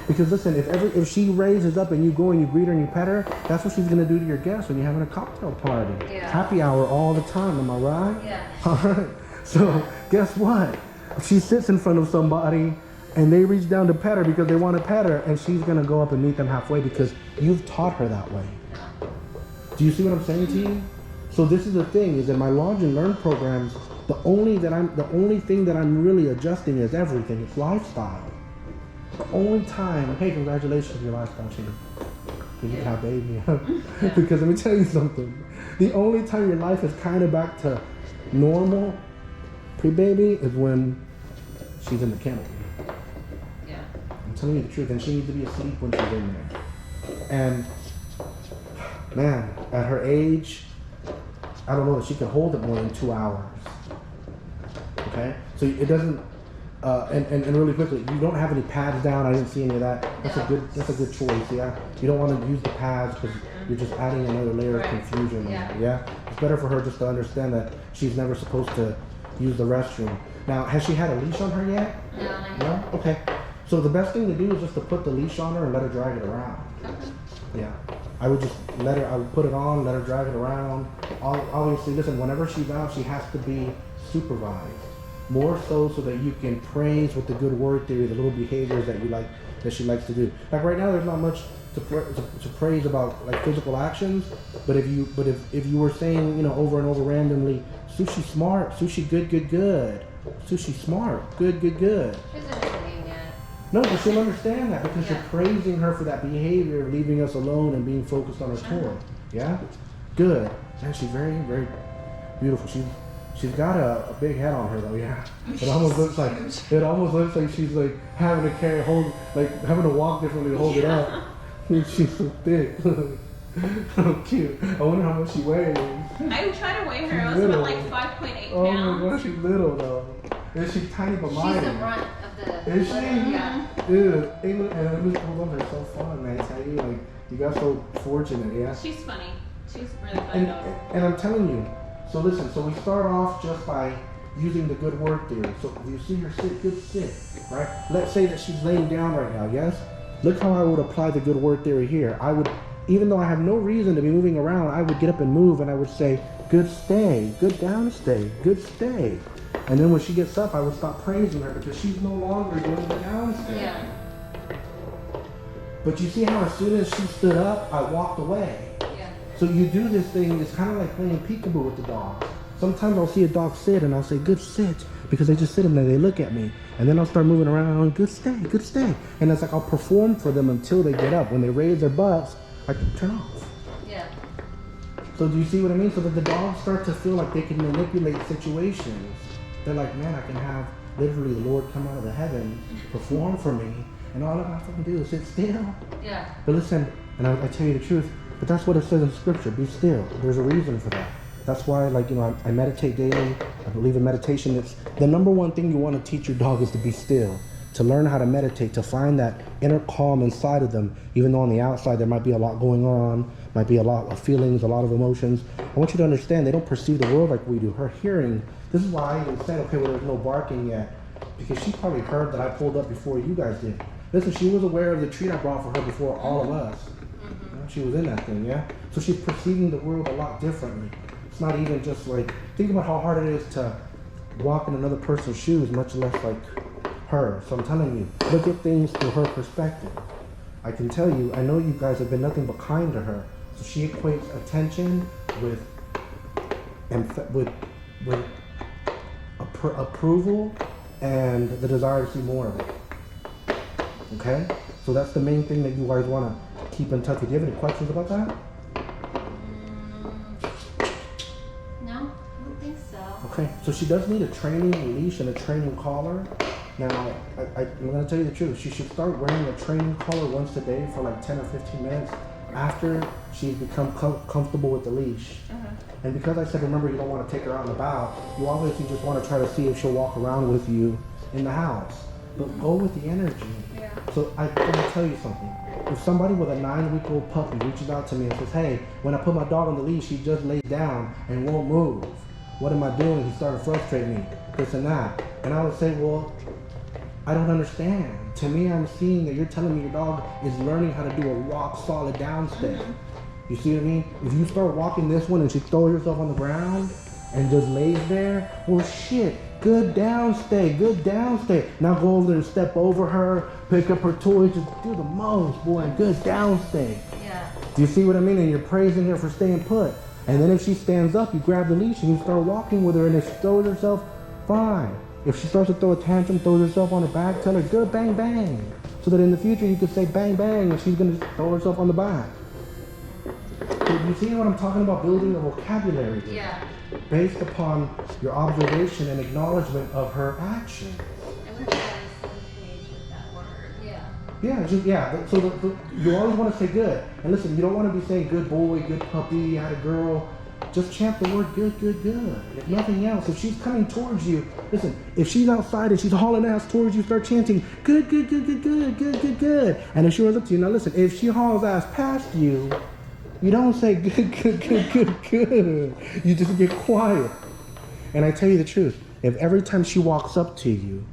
Because listen, if she raises up and you go and you greet her and you pet her, that's what she's gonna do to your guests when you're having a cocktail party. Yeah. Happy hour all the time, am I right? Yeah. Alright. So guess what? She sits in front of somebody and they reach down to pet her because they want to pet her, and she's gonna go up and meet them halfway because you've taught her that way. Do you see what I'm saying to you? So this is the thing, is in my Launch and Learn programs, the only thing that I'm really adjusting is everything. It's lifestyle. The only time, hey, congratulations on your lifestyle change. You can have baby. Because let me tell you something. The only time your life is kind of back to normal, pre-baby, is when she's in the kennel. Yeah. I'm telling you the truth, and she needs to be asleep when she's in there. And man, at her age, I don't know that she can hold it more than 2 hours. Okay? So it doesn't, and really quickly, you don't have any pads down. I didn't see any of that. That's a good choice, yeah? You don't want to use the pads because you're just adding another layer of confusion. Yeah? It's better for her just to understand that she's never supposed to use the restroom. Now, has she had a leash on her yet? No? Okay. So the best thing to do is just to put the leash on her and let her drag it around. Okay. Yeah. I would just I would put it on, let her drag it around. Obviously, listen, whenever she's out, she has to be supervised. More so that you can praise with the good word theory, the little behaviors that she likes to do. Like right now, there's not much to praise about like physical actions, but if you were saying, you know, over and over randomly, Sushi smart, Sushi good, Sushi smart, good. She doesn't know her name yet. No, but she'll understand that because you're praising her for that behavior, leaving us alone and being focused on her toy. Yeah? Good. Man, she's very, very beautiful. She's got a big head on her though, yeah. It almost looks like she's like having to walk differently to hold it up. She's so thick. So cute. I wonder how much she weighs. I tried to weigh her. It was Little. about like 5.8 pounds. Oh my gosh, she's little though. And she's tiny but mighty. She's the brunt of the Is she? Yeah. Dude, England and Miss Bulldog are so fun, man. I tell you, like, you got so fortunate, yeah? She's funny. She's really funny. And I'm telling you, so listen, so we start off just by using the good word theory. So if you see her sit, good sit, right? Let's say that she's laying down right now, yes? Look how I would apply the good word theory here. I would, even though I have no reason to be moving around, I would get up and move and I would say, good stay, good down stay, good stay. And then when she gets up, I would stop praising her because she's no longer doing the down stay. Yeah. But you see how as soon as she stood up, I walked away. Yeah. So you do this thing, it's kind of like playing peekaboo with the dog. Sometimes I'll see a dog sit and I'll say, good sit, because they just sit and they look at me. And then I'll start moving around, good stay, good stay. And it's like I'll perform for them until they get up. When they raise their butts, I can turn off. Yeah. So do you see what I mean? So that the dogs start to feel like they can manipulate situations. They're like, man, I can have literally the Lord come out of the heavens, perform for me, and all I have to do is sit still. Yeah. But listen, and I tell you the truth, but that's what it says in scripture, be still. There's a reason for that. That's why, like, you know, I meditate daily. I believe in meditation. It's the number one thing you want to teach your dog is to be still, to learn how to meditate, to find that inner calm inside of them, even though on the outside there might be a lot going on, might be a lot of feelings, a lot of emotions. I want you to understand they don't perceive the world like we do. Her hearing, this is why I even said, okay, well, there's no barking yet, because she probably heard that I pulled up before you guys did. Listen, she was aware of the treat I brought for her before all of us. You know, she was in that thing, yeah? So she's perceiving the world a lot differently. It's not even just like, think about how hard it is to walk in another person's shoes, much less like her. So I'm telling you, look at things through her perspective. I can tell you, I know you guys have been nothing but kind to her. So she equates attention with approval and the desire to see more of it. Okay? So that's the main thing that you guys want to keep in touch with. Do you have any questions about that? No, I don't think so. Okay, so she does need a training leash and a training collar. Now, I'm going to tell you the truth. She should start wearing a training collar once a day for like 10 or 15 minutes after she's become comfortable with the leash. And because I said, remember, you don't want to take her out and about, you obviously just want to try to see if she'll walk around with you in the house. But go with the energy. Yeah. So I'm going to tell you something. if somebody with a 9-week-old puppy reaches out to me and says, hey, when I put my dog on the leash, he just lays down and won't move. What am I doing? He started frustrating me, this and that. And I would say, well, I don't understand. To me, I'm seeing that you're telling me your dog is learning how to do a rock solid downstay. You see what I mean? If you start walking this one and she throws herself on the ground and just lays there, well shit, good downstay, good downstay. Now go over there and step over her, pick up her toys, just do the most, boy, good downstay. Yeah. Do you see what I mean? And you're praising her for staying put. And then if she stands up, you grab the leash and you start walking with her, and if she throws herself, fine. If she starts to throw a tantrum, throws herself on her back, tell her good bang bang. So that in the future you can say bang bang and she's gonna throw herself on the back. So you see what I'm talking about, building a vocabulary here, Yeah. based upon your observation and acknowledgement of her action. I wish I was on the page with that word. Yeah. Yeah. So you always want to say good. And listen, you don't want to be saying good boy, good puppy, had a girl. Just chant the word good, good, good. If nothing else, if she's coming towards you, listen, if she's outside and she's hauling ass towards you, start chanting good, good, good, good, good, good, good, good. And if she runs up to you, now listen, if she hauls ass past you, you don't say good, good, good, good, good. You just get quiet. And I tell you the truth, if every time she walks up to you,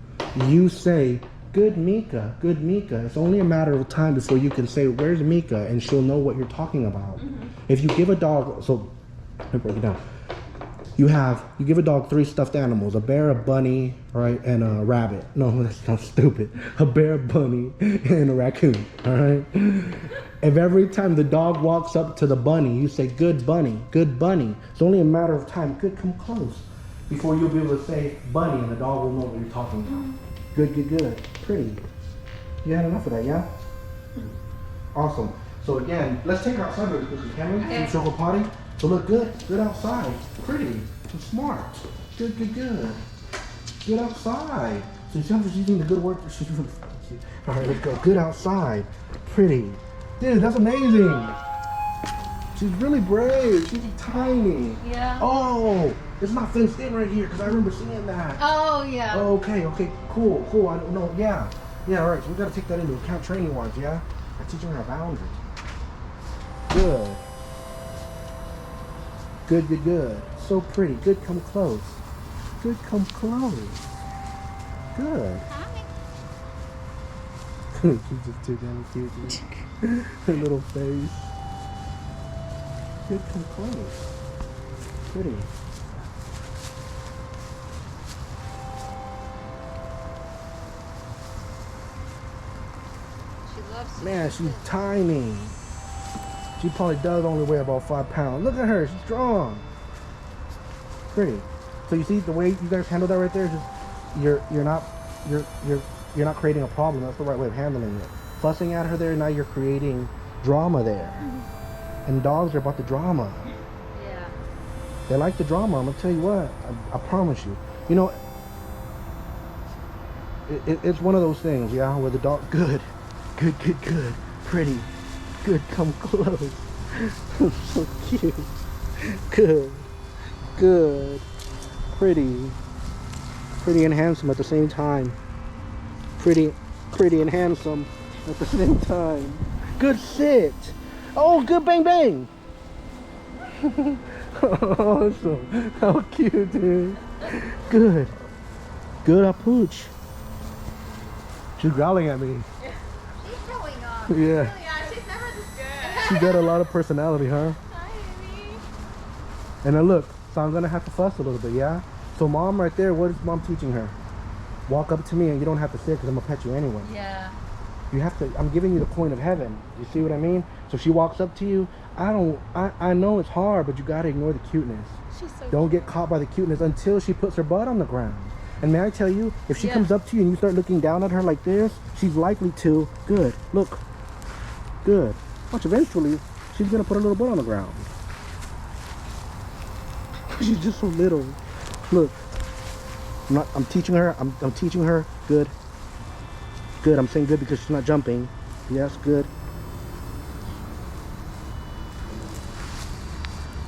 you say, good Mika, it's only a matter of time before you can say, where's Mika? And she'll know what you're talking about. If you give a dog, so let me break it down. You give a dog 3 stuffed animals, a bear, a bunny, right, and a rabbit. No, that's not stupid. A bear, a bunny, and a raccoon, all right? If every time the dog walks up to the bunny, you say, good bunny, it's only a matter of time. Good, come close. Before you'll be able to say bunny and the dog will know what you're talking about. Good, good, good, pretty. You had enough of that, yeah? Awesome. So again, let's take her outside really quickly, can we? Okay. Show her potty. So look good outside, pretty, smart, good, good, good. Good outside. So you see how she's using the good word? She's really, all right, let's go. Good outside, pretty. Dude, that's amazing. She's really brave. She's tiny. Yeah. Oh, it's not fenced in right here because I remember seeing that. Oh, yeah. Oh, okay, cool. I don't know. Yeah, all right. So we gotta take that into account training-wise. Yeah, I'm teaching her boundaries. Good. Good. So pretty. Good, come close. Good, come close. Good. She's just too damn cute. Her little face. Good, come close. Pretty. She loves Man, she's tiny. She probably does only weigh about 5 pounds. Look at her, she's strong. Pretty. So you see the way you guys handle that right there, just you're not creating a problem. That's the right way of handling it. Fussing at her there, now you're creating drama there. And dogs are about the drama. Yeah. They like the drama. I'm gonna tell you what, I promise you. You know, it's one of those things, yeah, where the dog, good, pretty, good, come close. So cute. Good, pretty and handsome at the same time. Pretty and handsome at the same time. Good sit. Oh, good bang bang. Awesome. How cute, dude. Good apooch. She's growling at me. She's showing off. Yeah. Yeah, she's never this good. She got a lot of personality, huh? Hi, Amy. And now look, so I'm gonna have to fuss a little bit, yeah? So mom right there, what is mom teaching her? Walk up to me and you don't have to sit because I'm gonna pet you anyway. Yeah. You have to, I'm giving you the point of heaven. You see what I mean? So she walks up to you, I know it's hard, but you gotta ignore the cuteness. She's so Don't get caught by the cuteness until she puts her butt on the ground. And may I tell you, if she Yeah. comes up to you and you start looking down at her like this, she's likely to, good, look, good. Watch, eventually, she's gonna put her little butt on the ground. She's just so little. Look, I'm teaching her, I'm teaching her, good. Good, I'm saying good because she's not jumping. Yes, good.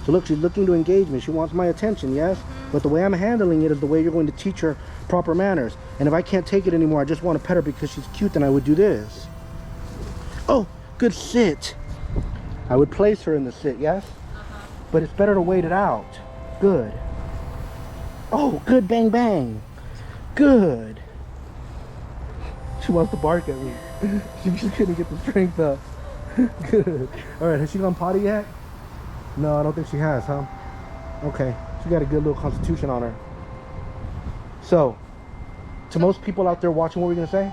So look, she's looking to engage me. She wants my attention, yes? But the way I'm handling it is the way you're going to teach her proper manners. And if I can't take it anymore, I just want to pet her because she's cute, then I would do this. Oh, good sit, I would place her in the sit, yes? But it's better to wait it out. Good. Oh, good, bang, bang. Good. She wants to bark at me. She just couldn't get the strength up. Good. All right, has she gone potty yet? No, I don't think she has, huh? Okay, she got a good little constitution on her. So, to most people out there watching, what were we gonna say?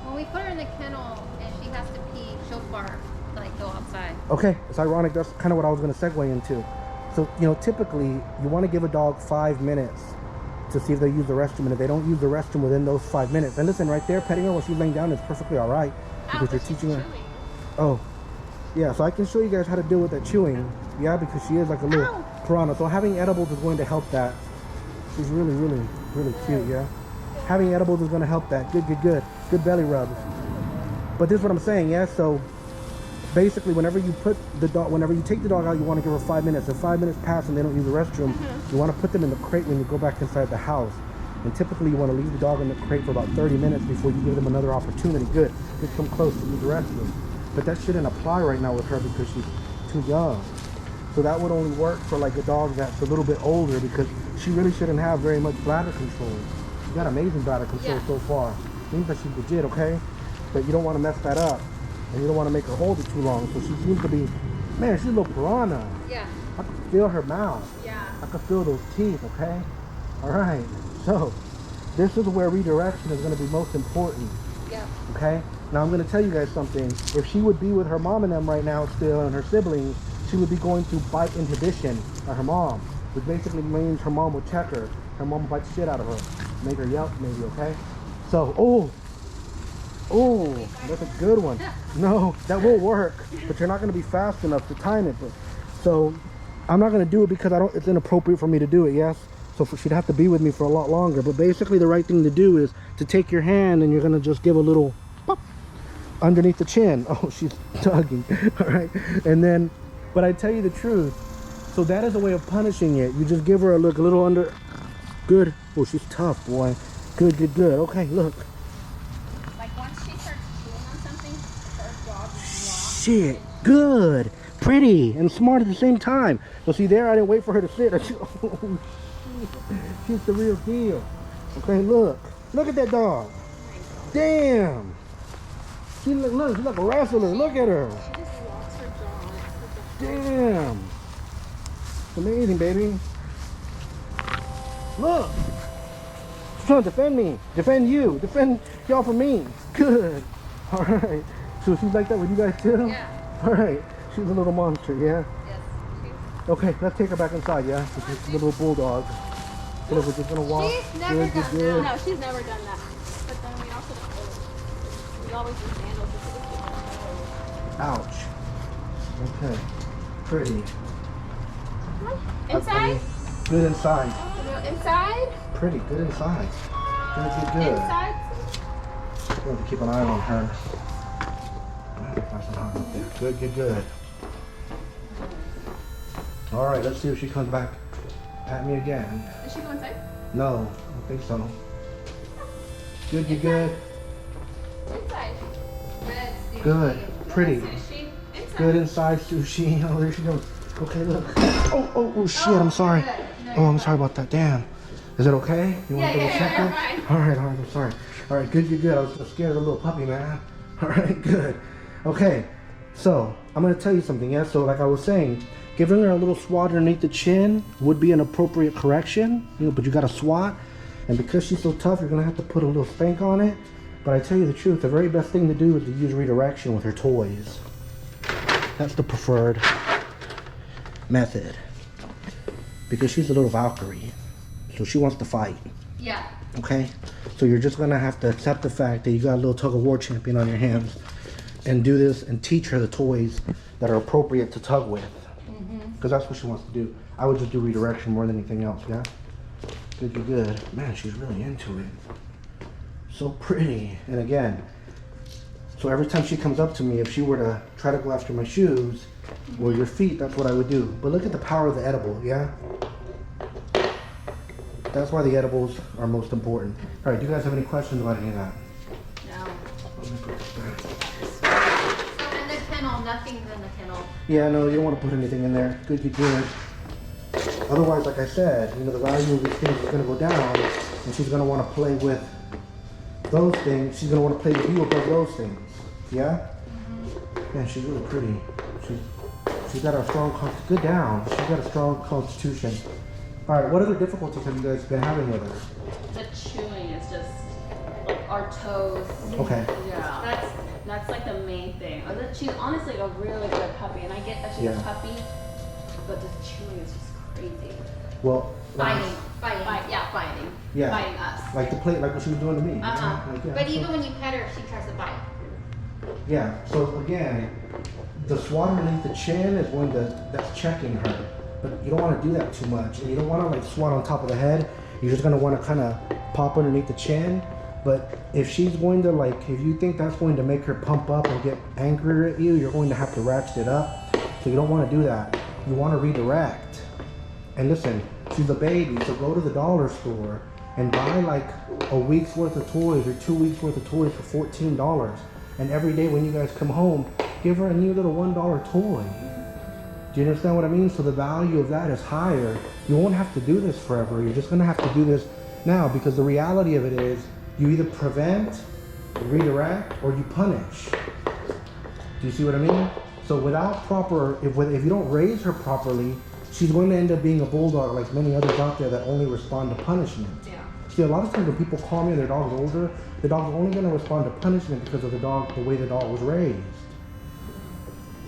When we put her in the kennel and she has to pee, she'll bark to like go outside. Okay, it's ironic. That's kind of what I was gonna segue into. So, you know, typically you want to give a dog 5 minutes to see if they use the restroom, and if they don't use the restroom within those 5 minutes, and listen, right there, petting her while she's laying down is perfectly all right because you're teaching her. Oh, yeah. So I can show you guys how to deal with that chewing. Yeah, because she is like a little piranha. So having edibles is going to help that. She's really, really, really cute. Yeah. Having edibles is going to help that. Good, good, good. Good belly rubs. But this is what I'm saying. Yeah. So basically, whenever you put the dog, whenever you take the dog out, you want to give her 5 minutes. If 5 minutes pass and they don't use the restroom, you want to put them in the crate when you go back inside the house. And typically, you want to leave the dog in the crate for about 30 minutes before you give them another opportunity. Good. Get them close to use the restroom. But that shouldn't apply right now with her because she's too young. So that would only work for like a dog that's a little bit older because she really shouldn't have very much bladder control. She's got amazing bladder control so far. Means that she's legit, okay? But you don't want to mess that up. And you don't want to make her hold it too long. So she seems to be, man, she's a little piranha. Yeah. I can feel her mouth. Yeah. I can feel those teeth, okay? All right. So this is where redirection is going to be most important. Yeah. Okay? Now I'm going to tell you guys something. If she would be with her mom and them right now still and her siblings, she would be going through bite inhibition of her mom, which basically means her mom would check her. Her mom would bite the shit out of her. Make her yelp maybe, okay? So, oh, that's a good one. No, that will work, but you're not going to be fast enough to time it. But, so I'm not going to do it because it's inappropriate for me to do it, yes? So she'd have to be with me for a lot longer. But basically the right thing to do is to take your hand and you're going to just give a little pop underneath the chin. Oh, she's tugging. All right. And then, but I tell you the truth. So that is a way of punishing it. You just give her a look, a little under. Good. Oh, she's tough, boy. Good, good, good. Okay, look. Like once she starts chewing on something, her jaw just Shit. Good. Pretty and smart at the same time. So see there, I didn't wait for her to sit. Oh, shit. She's the real deal. Okay, look. Look at that dog. Damn. She look, she's like a wrestler. Look at her. She just walks her jaw. Damn. It's amazing, baby. Look. She's trying to defend me. Defend you. Defend y'all from me. Good. All right. So she's like that with you guys too? Yeah. All right. She's a little monster, yeah? Yes. Okay, let's take her back inside, yeah? She's a little bulldog. So we're just gonna walk. She's never Good, done good, good. that. No, she's never done that. But then we also don't. We always do sandals because Ouch. Okay. Pretty. inside. Good inside. Inside. Pretty. Good inside. Good, good, good. Inside. We have to keep an eye on her. Nice and hot up there. Good, good, good. All right, let's see if she comes back at me again. Did she go inside? No, I don't think so. Good, good, good. Inside. Red sushi. Good. Pretty. Sushi. Inside. Good inside sushi. Oh, there she goes. Okay, look. Oh, shit, I'm sorry. Oh, I'm sorry about that. Damn. Is it okay? You want to double check it? All right, I'm sorry. All right, good, good, good. I was scared of the little puppy, man. All right, good. Okay, so I'm going to tell you something, yeah? So like I was saying, giving her a little swat underneath the chin would be an appropriate correction, you know, but you got to swat. And because she's so tough, you're going to have to put a little spank on it. But I tell you the truth, the very best thing to do is to use redirection with her toys. That's the preferred method. Because she's a little Valkyrie. So she wants to fight. Yeah. Okay? So you're just going to have to accept the fact that you got a little tug-of-war champion on your hands and do this and teach her the toys that are appropriate to tug with. Because that's what she wants to do. I would just do redirection more than anything else, yeah? Good, good, good. Man, she's really into it. So pretty. And again, so every time she comes up to me, if she were to try to go after my shoes or your feet, that's what I would do. But look at the power of the edible, yeah? That's why the edibles are most important. All right, do you guys have any questions about any of that? No. Let me put this back. So in the kennel, nothing's in the kennel. Yeah, no, you don't want to put anything in there. Good you do it. Otherwise, like I said, the value of these things is going to go down, and she's going to want to play with those things. She's going to want to play with you above those things. Yeah? Mm-hmm. Man, she's really pretty. She's got a strong, good down. She's got a strong constitution. All right, what other difficulties have you guys been having with her? The chewing is just like our toes. Okay. Yeah. That's like the main thing. She's honestly a really good puppy, and I get that she's a puppy, but the chewing is just crazy. Well, Biting. Biting. Yeah. Biting us. Like the plate, like what she was doing to me. Like, But even when you pet her, she tries to bite. Yeah. So again, the swat underneath the chin is one that's checking her, but you don't want to do that too much, and you don't want to like swat on top of the head. You're just gonna want to kind of pop underneath the chin. But if she's going to if you think that's going to make her pump up and get angrier at you, you're going to have to ratchet it up. So you don't want to do that. You want to redirect. And listen, she's a baby, so go to the dollar store and buy like a week's worth of toys or 2 weeks worth of toys for $14. And every day when you guys come home, give her a new little $1 toy. Do you understand what I mean? So the value of that is higher. You won't have to do this forever. You're just going to have to do this now, because the reality of it is you either prevent, redirect, or you punish. Do you see what I mean? So without proper, if you don't raise her properly, she's going to end up being a bulldog like many others out there that only respond to punishment. Yeah. See, a lot of times when people call me and their dog's older, the dog's only going to respond to punishment because of the way the dog was raised.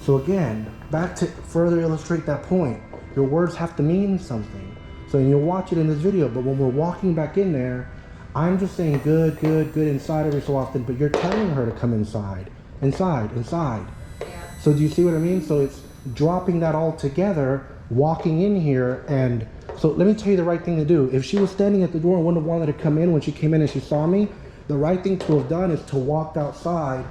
So again, back to further illustrate that point, your words have to mean something. So you'll watch it in this video, but when we're walking back in there, I'm just saying good inside every so often, but you're telling her to come inside. Yeah. So do you see what I mean? So it's dropping that all together, walking in here, and so let me tell you the right thing to do. If she was standing at the door and wouldn't have wanted to come in when she came in and she saw me, the right thing to have done is to walk outside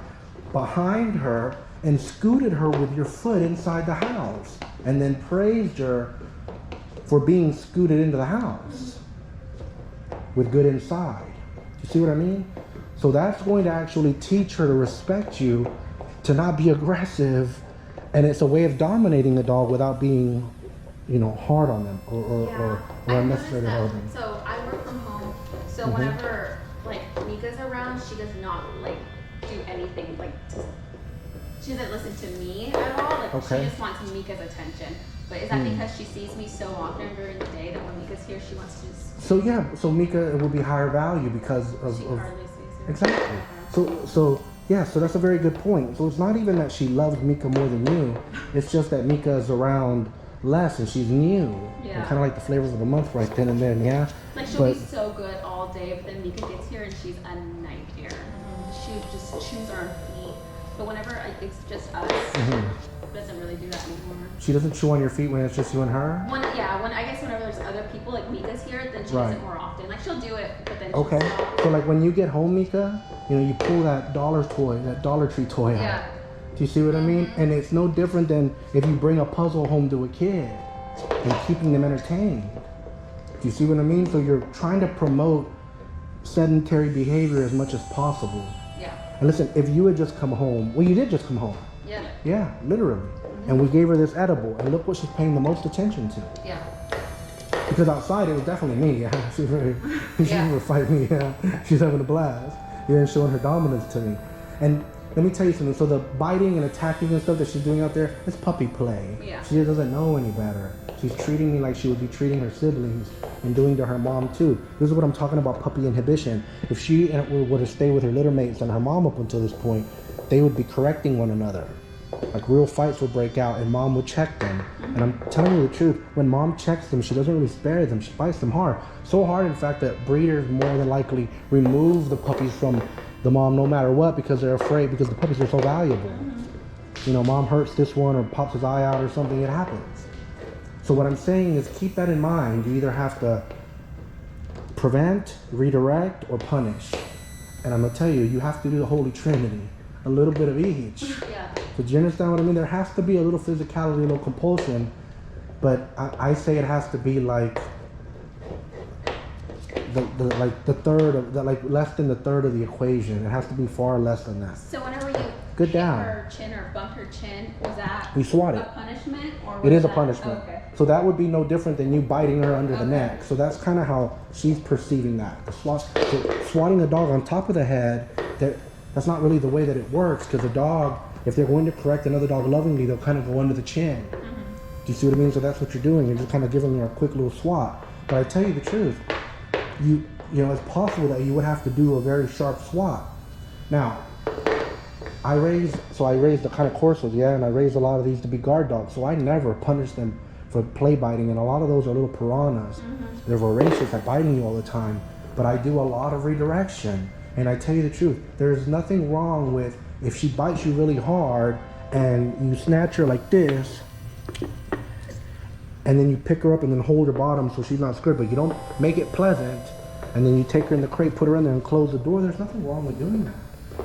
behind her and scooted her with your foot inside the house, and then praised her for being scooted into the house with good inside. You see what I mean? So that's going to actually teach her to respect you, to not be aggressive, and it's a way of dominating the dog without being, hard on them or unnecessary to hold them. So I work from home, so whenever Mika's around, she does not do anything she doesn't listen to me at all. She just wants Mika's attention. But is that because she sees me so often during the day that when Mika's here, she wants to just... So Mika will be higher value because of... She hardly sees her. Exactly. So that's a very good point. So it's not even that she loves Mika more than you. It's just that Mika is around less and she's new. Yeah. Kind of like the flavors of the month right then and then, yeah? She'll be so good all day, but then Mika gets here and she's a nightmare. She just chews on her feet. But whenever it's just us, doesn't really do that anymore. She doesn't chew on your feet when it's just you and her? I guess whenever there's other people, like Mika's here, then she does it more often. She'll do it, but then okay. So when you get home, Mika, you pull that Dollar Tree toy out. Yeah. Do you see what I mean? And it's no different than if you bring a puzzle home to a kid and keeping them entertained. Do you see what I mean? So you're trying to promote sedentary behavior as much as possible. Yeah. And listen, if you had just come home, you did just come home. Yeah. Yeah, literally. And we gave her this edible, and look what she's paying the most attention to. Yeah. Because outside, it was definitely me. Yeah, she would fight me. Yeah, she's having a blast. Yeah, showing her dominance to me. And let me tell you something. So the biting and attacking and stuff that she's doing out there, it's puppy play. Yeah. She doesn't know any better. She's treating me like she would be treating her siblings and doing to her mom too. This is what I'm talking about, puppy inhibition. If she were to stay with her litter mates and her mom up until this point, they would be correcting one another. Real fights would break out and mom would check them. And I'm telling you the truth, when mom checks them, she doesn't really spare them. She bites them hard. So hard, in fact, that breeders more than likely remove the puppies from the mom no matter what because they're afraid, because the puppies are so valuable. Mom hurts this one or pops his eye out or something, it happens. So what I'm saying is keep that in mind. You either have to prevent, redirect, or punish. And I'm going to tell you, you have to do the Holy Trinity. A little bit of each. Yeah. So do you understand what I mean? There has to be a little physicality, a little compulsion, but I say it has to be like the third of the, less than the third of the equation. It has to be far less than that. So whenever you Good down. hit her chin or bumped her chin, was that We swat it. a punishment? Or It was is a that- punishment. Okay. So that would be no different than you biting her under the Okay. neck. So that's kind of how she's perceiving that. So swatting a dog on top of the head, that's not really the way that it works, because a dog, if they're going to correct another dog lovingly, they'll kind of go under the chin. Do you see what I mean? So that's what you're doing. You're just kind of giving her a quick little swat. But I tell you the truth, you know, it's possible that you would have to do a very sharp swat. Now, I raised the kind of Corsos, yeah, and I raised a lot of these to be guard dogs. So I never punish them for play biting, and a lot of those are little piranhas. They're voracious at biting you all the time. But I do a lot of redirection. And I tell you the truth, there's nothing wrong with if she bites you really hard and you snatch her like this, and then you pick her up and then hold her bottom so she's not scared, but you don't make it pleasant, and then you take her in the crate, put her in there and close the door. There's nothing wrong with doing that.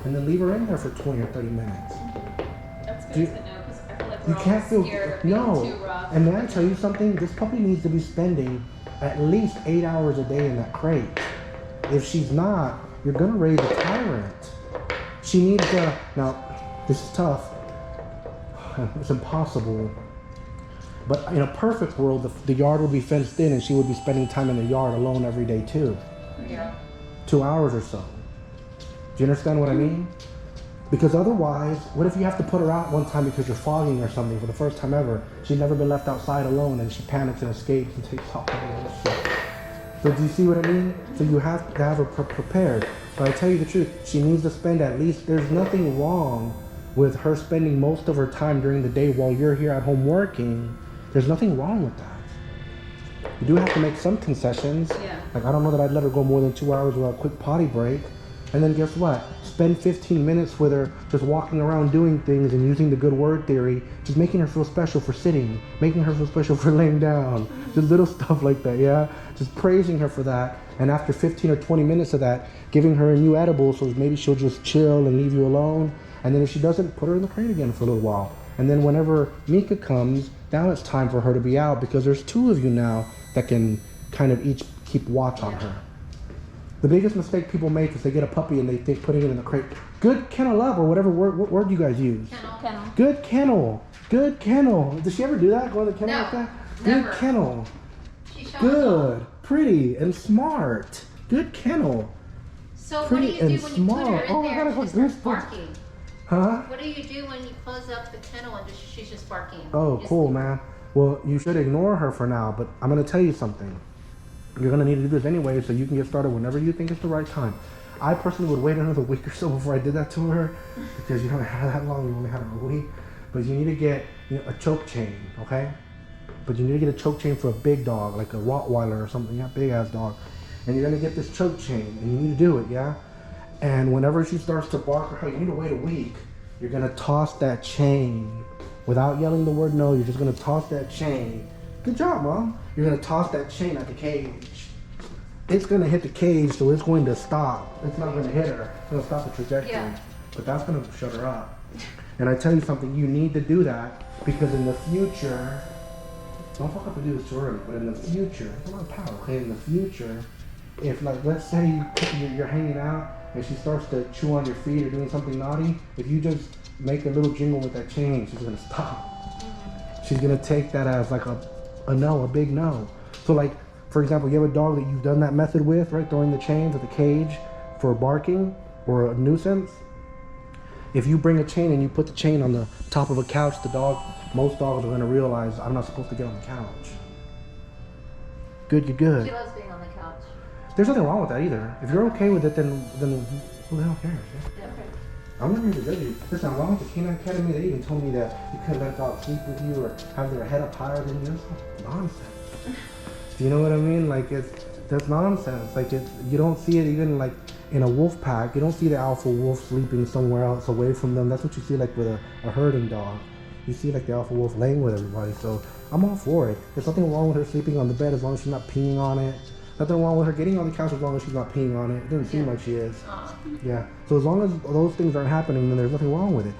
And then leave her in there for 20 or 30 minutes. That's good Do you- to know, because I feel like You we're all can't feel, scared of being no. too rough. And may I tell you something? This puppy needs to be spending at least 8 hours a day in that crate. If she's not, you're gonna raise a tyrant. She needs to, now, this is tough. It's impossible. But in a perfect world, the yard would be fenced in and she would be spending time in the yard alone every day too. Yeah. 2 hours or so. Do you understand what I mean? Because otherwise, what if you have to put her out one time because you're fogging or something for the first time ever? She's never been left outside alone and she panics and escapes and takes off and shit. So do you see what I mean? So you have to have her prepared. But I tell you the truth, she needs to spend at least, there's nothing wrong with her spending most of her time during the day while you're here at home working. There's nothing wrong with that. You do have to make some concessions. Yeah. Like, I don't know that I'd let her go more than 2 hours without a quick potty break. And then guess what? Spend 15 minutes with her just walking around doing things and using the good word theory, just making her feel special for sitting, making her feel special for laying down, just little stuff like that, yeah? Just praising her for that. And after 15 or 20 minutes of that, giving her a new edible so maybe she'll just chill and leave you alone. And then if she doesn't, put her in the crate again for a little while. And then whenever Mika comes, now it's time for her to be out, because there's two of you now that can kind of each keep watch on her. The biggest mistake people make is they get a puppy and they think putting it in the crate. Good kennel up, or whatever word, what word do you guys use? Kennel. Good kennel. Good kennel. Does she ever do that? Go to the kennel No, like that? never. Good kennel. She showed us all. Good. Pretty and smart. Good kennel. So what do Pretty you do and when you put smart. her in Oh, I there gotta and go she starts goosebumps. barking? Huh? What do you do when you close up the kennel and she's just barking? Oh, Just- cool, man. Well, you should ignore her for now, but I'm going to tell you something. You're going to need to do this anyway, so you can get started whenever you think it's the right time. I personally would wait another week or so before I did that to her, because you don't have that long, you only have a week. But you need to get a choke chain, okay? But you need to get a choke chain for a big dog, like a Rottweiler or something, yeah, big ass dog. And you're going to get this choke chain, and you need to do it, yeah? And whenever she starts to bark, you need to wait a week. You're going to toss that chain. Without yelling the word no, you're just going to toss that chain. Good job, Mom. You're going to toss that chain at the cage. It's going to hit the cage, so it's going to stop. It's not going to hit her. It's going to stop the trajectory. Yeah. But that's going to shut her up. And I tell you something, you need to do that, because in the future, don't fuck up and do this too early, but in the future, it's a lot of power, okay? In the future, if, like, let's say you're hanging out and she starts to chew on your feet or doing something naughty, if you just make a little jingle with that chain, she's gonna stop. She's gonna take that as like a no, a big no. So like, for example, you have a dog that you've done that method with, right? Throwing the chains at the cage for barking or a nuisance. If you bring a chain and you put the chain on the top of a couch, most dogs are gonna realize, I'm not supposed to get on the couch. Good, you're good. She loves being on the couch. There's nothing wrong with that either. If you're okay with it, then who the hell cares? Yeah? I'm not here to judge you. Listen, along with the Canine Academy, they even told me that you couldn't let dogs sleep with you or have their head up higher than you. That's nonsense. Do you know what I mean? Like, that's nonsense. Like, you don't see it even like in a wolf pack. You don't see the alpha wolf sleeping somewhere else away from them. That's what you see like with a herding dog. You see like the alpha wolf laying with everybody. So I'm all for it. There's nothing wrong with her sleeping on the bed as long as she's not peeing on it. Nothing wrong with her getting on the couch as long as she's not peeing on it. It doesn't seem like she is. Yeah. So as long as those things aren't happening, then there's nothing wrong with it.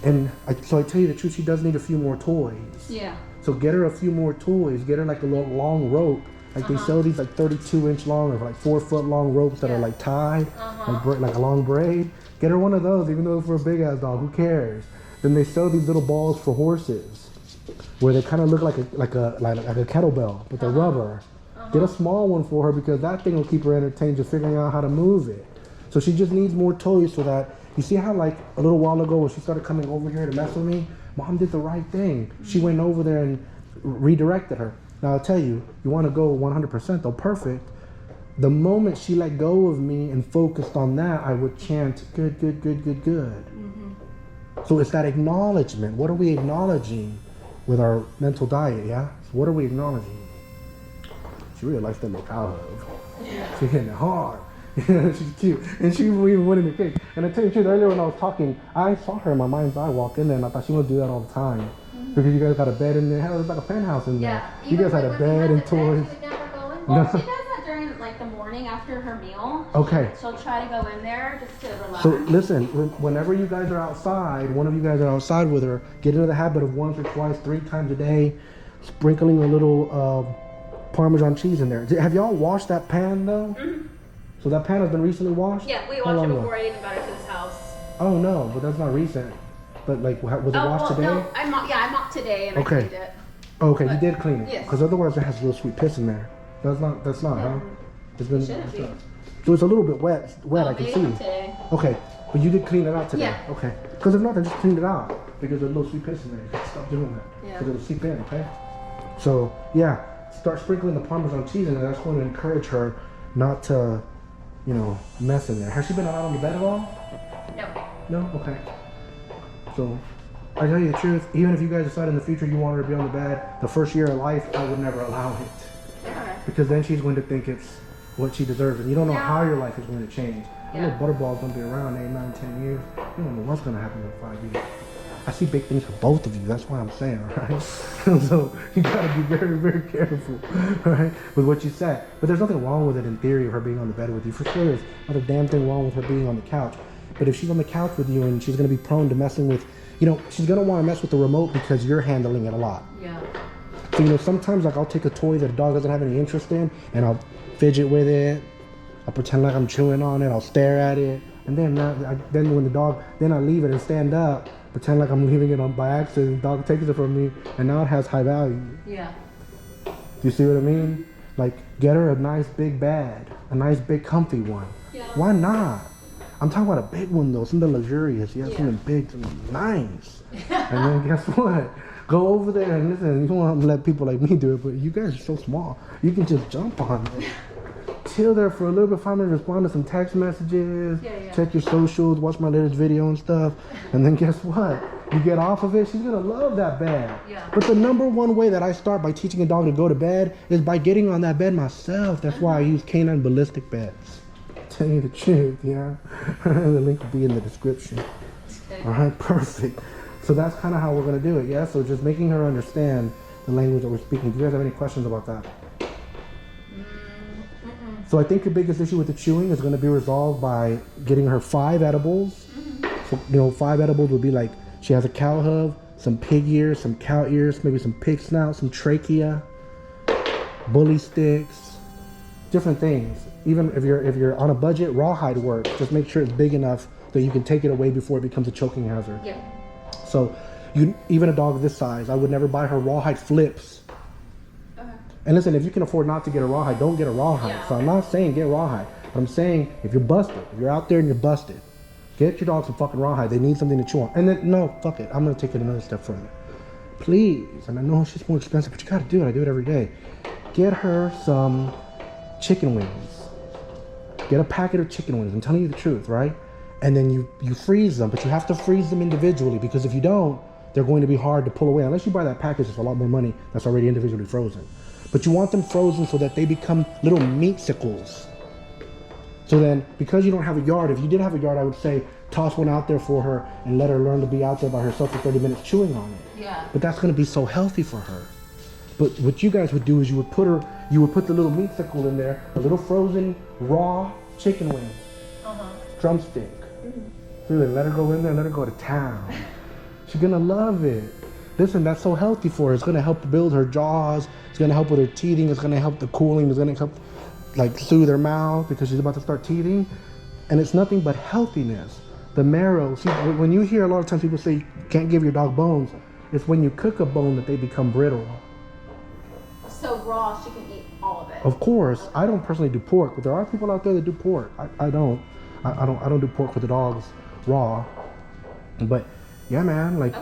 And so I tell you the truth, she does need a few more toys. Yeah. So get her a few more toys. Get her like a little long rope. Like they sell these like 32-inch long or like 4-foot long ropes that are like tied, like a long braid. Get her one of those, even though it's for a big ass dog. Who cares? Then they sell these little balls for horses, where they kind of look like a kettlebell, but they're rubber. Get a small one for her because that thing will keep her entertained, just figuring out how to move it. So she just needs more toys so that, you see how like a little while ago when she started coming over here to mess with me, Mom did the right thing. She went over there and redirected her. Now I'll tell you, you want to go 100% though, perfect. The moment she let go of me and focused on that, I would chant, good, good, good, good, good. So it's that acknowledgement. What are we acknowledging with our mental diet, yeah? So what are we acknowledging? She really likes that little cow hug. She's hitting it hard. She's cute. And she even went in the cake. And I tell you the truth, earlier when I was talking, I saw her in my mind's eye walk in there and I thought she would do that all the time. Because you guys got a bed in there. Hell, it's like a penthouse in there. Yeah. You guys had a bed and toys. She would never go in. Well, she does that during like the morning after her meal. Okay. She'll try to go in there just to relax. So listen, whenever you guys are outside, one of you guys are outside with her, get into the habit of once or twice, 3 times a day, sprinkling a little Parmesan cheese in there. Have y'all washed that pan though? So that pan has been recently washed? Yeah, we How watched long it ago? before I even got her to this house. Oh no, but that's not recent. But like, was it washed today? No, I mopped today and Okay. I cleaned it. Oh, okay, you But- did clean it. yes. Because otherwise it has a little sweet piss in there. That's not, huh? It's been. Shouldn't be. So it's a little bit wet. I can maybe see. today. Okay, but you did clean it out today. Yeah. Okay. Because if not, then just clean it out because there's a little sweet piss in there. Stop doing that. Yeah. Because it'll seep in. Okay. So yeah, start sprinkling the Parmesan cheese in there. That's going to encourage her not to, mess in there. Has she been out on the bed at all? No. No? Okay. So, I tell you the truth, even if you guys decide in the future you want her to be on the bed, the first year of life, I would never allow it. Okay. Because then she's going to think it's what she deserves. And you don't know Yeah. how your life is going to change. Yeah. Little butterball's going to be around 8, 9, 10 years. You don't know what's going to happen in 5 years. I see big things for both of you. That's why I'm saying, right? So you got to be very, very careful, right, with what you say. But there's nothing wrong with it in theory of her being on the bed with you. For sure, there's not a damn thing wrong with her being on the couch. But if she's on the couch with you and she's going to be prone to messing with, she's going to want to mess with the remote because you're handling it a lot. Yeah. So, sometimes like I'll take a toy that a dog doesn't have any interest in and I'll fidget with it. I'll pretend like I'm chewing on it. I'll stare at it. And then I leave it and stand up, pretend like I'm leaving it on by accident. The dog takes it from me and now it has high value. Yeah. Do you see what I mean? Like, get her a nice big bed, a nice big comfy one. Yeah. Why not? I'm talking about a big one though, something luxurious. You have Yeah. something big, something nice. And then guess what? Go over there and listen. You don't want to let people like me do it, but you guys are so small. You can just jump on it. Chill there for a little bit, 5 minutes, respond to some text messages, Yeah. check your socials, watch my latest video and stuff. And then guess what? You get off of it, she's gonna love that bed. Yeah. But the number one way that I start by teaching a dog to go to bed is by getting on that bed myself. That's why I use canine ballistic beds. Tell you the truth, yeah. The link will be in the description. Okay. All right, perfect. So that's kind of how we're gonna do it, yeah. So just making her understand the language that we're speaking. Do you guys have any questions about that? So I think the biggest issue with the chewing is going to be resolved by getting her 5 edibles. So 5 edibles would be like she has a cow hoof, some pig ears, some cow ears, maybe some pig snout, some trachea, bully sticks, different things. Even if you're on a budget, rawhide works. Just make sure it's big enough that you can take it away before it becomes a choking hazard. Yeah. So even a dog this size, I would never buy her rawhide flips. And listen, if you can afford not to get a rawhide, don't get a rawhide. Yeah, So I'm not saying get rawhide. But I'm saying if you're busted, if you're out there and you're busted, get your dog some fucking rawhide. They need something to chew on. And then, no, fuck it. I'm going to take it another step further. Please, and I know it's just more expensive, but you got to do it. I do it every day. Get her some chicken wings. Get a packet of chicken wings. I'm telling you the truth, right? And then you freeze them, but you have to freeze them individually because if you don't, they're going to be hard to pull away. Unless you buy that package, it's a lot more money that's already individually frozen. But you want them frozen so that they become little meatsicles. So then, because you don't have a yard, if you did have a yard, I would say toss one out there for her and let her learn to be out there by herself for 30 minutes chewing on it. Yeah. But that's going to be so healthy for her. But what you guys would do is you would put the little meatsicle in there, a little frozen raw chicken wing, drumstick. Really, let her go in there, let her go to town. She's going to love it. Listen, that's so healthy for her. It's going to help build her jaws. It's going to help with her teething. It's going to help the cooling. It's going to help soothe her mouth because she's about to start teething. And it's nothing but healthiness. The marrow. See, when you hear a lot of times people say you can't give your dog bones, it's when you cook a bone that they become brittle. So raw, she can eat all of it. Of course, I don't personally do pork, but there are people out there that do pork. I don't do pork with the dogs raw. But yeah, man, like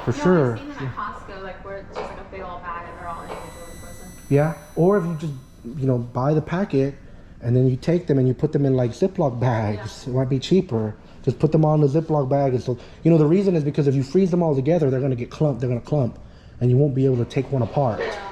for sure. I've seen them at Costco, like where it's just like a big old bag and they're all individually frozen. Yeah, or if you just buy the packet and then you take them and you put them in like Ziploc bags, it might be cheaper. Just put them all in the Ziploc bag, and so the reason is because if you freeze them all together, they're gonna get clumped. They're gonna clump, and you won't be able to take one apart. Yeah.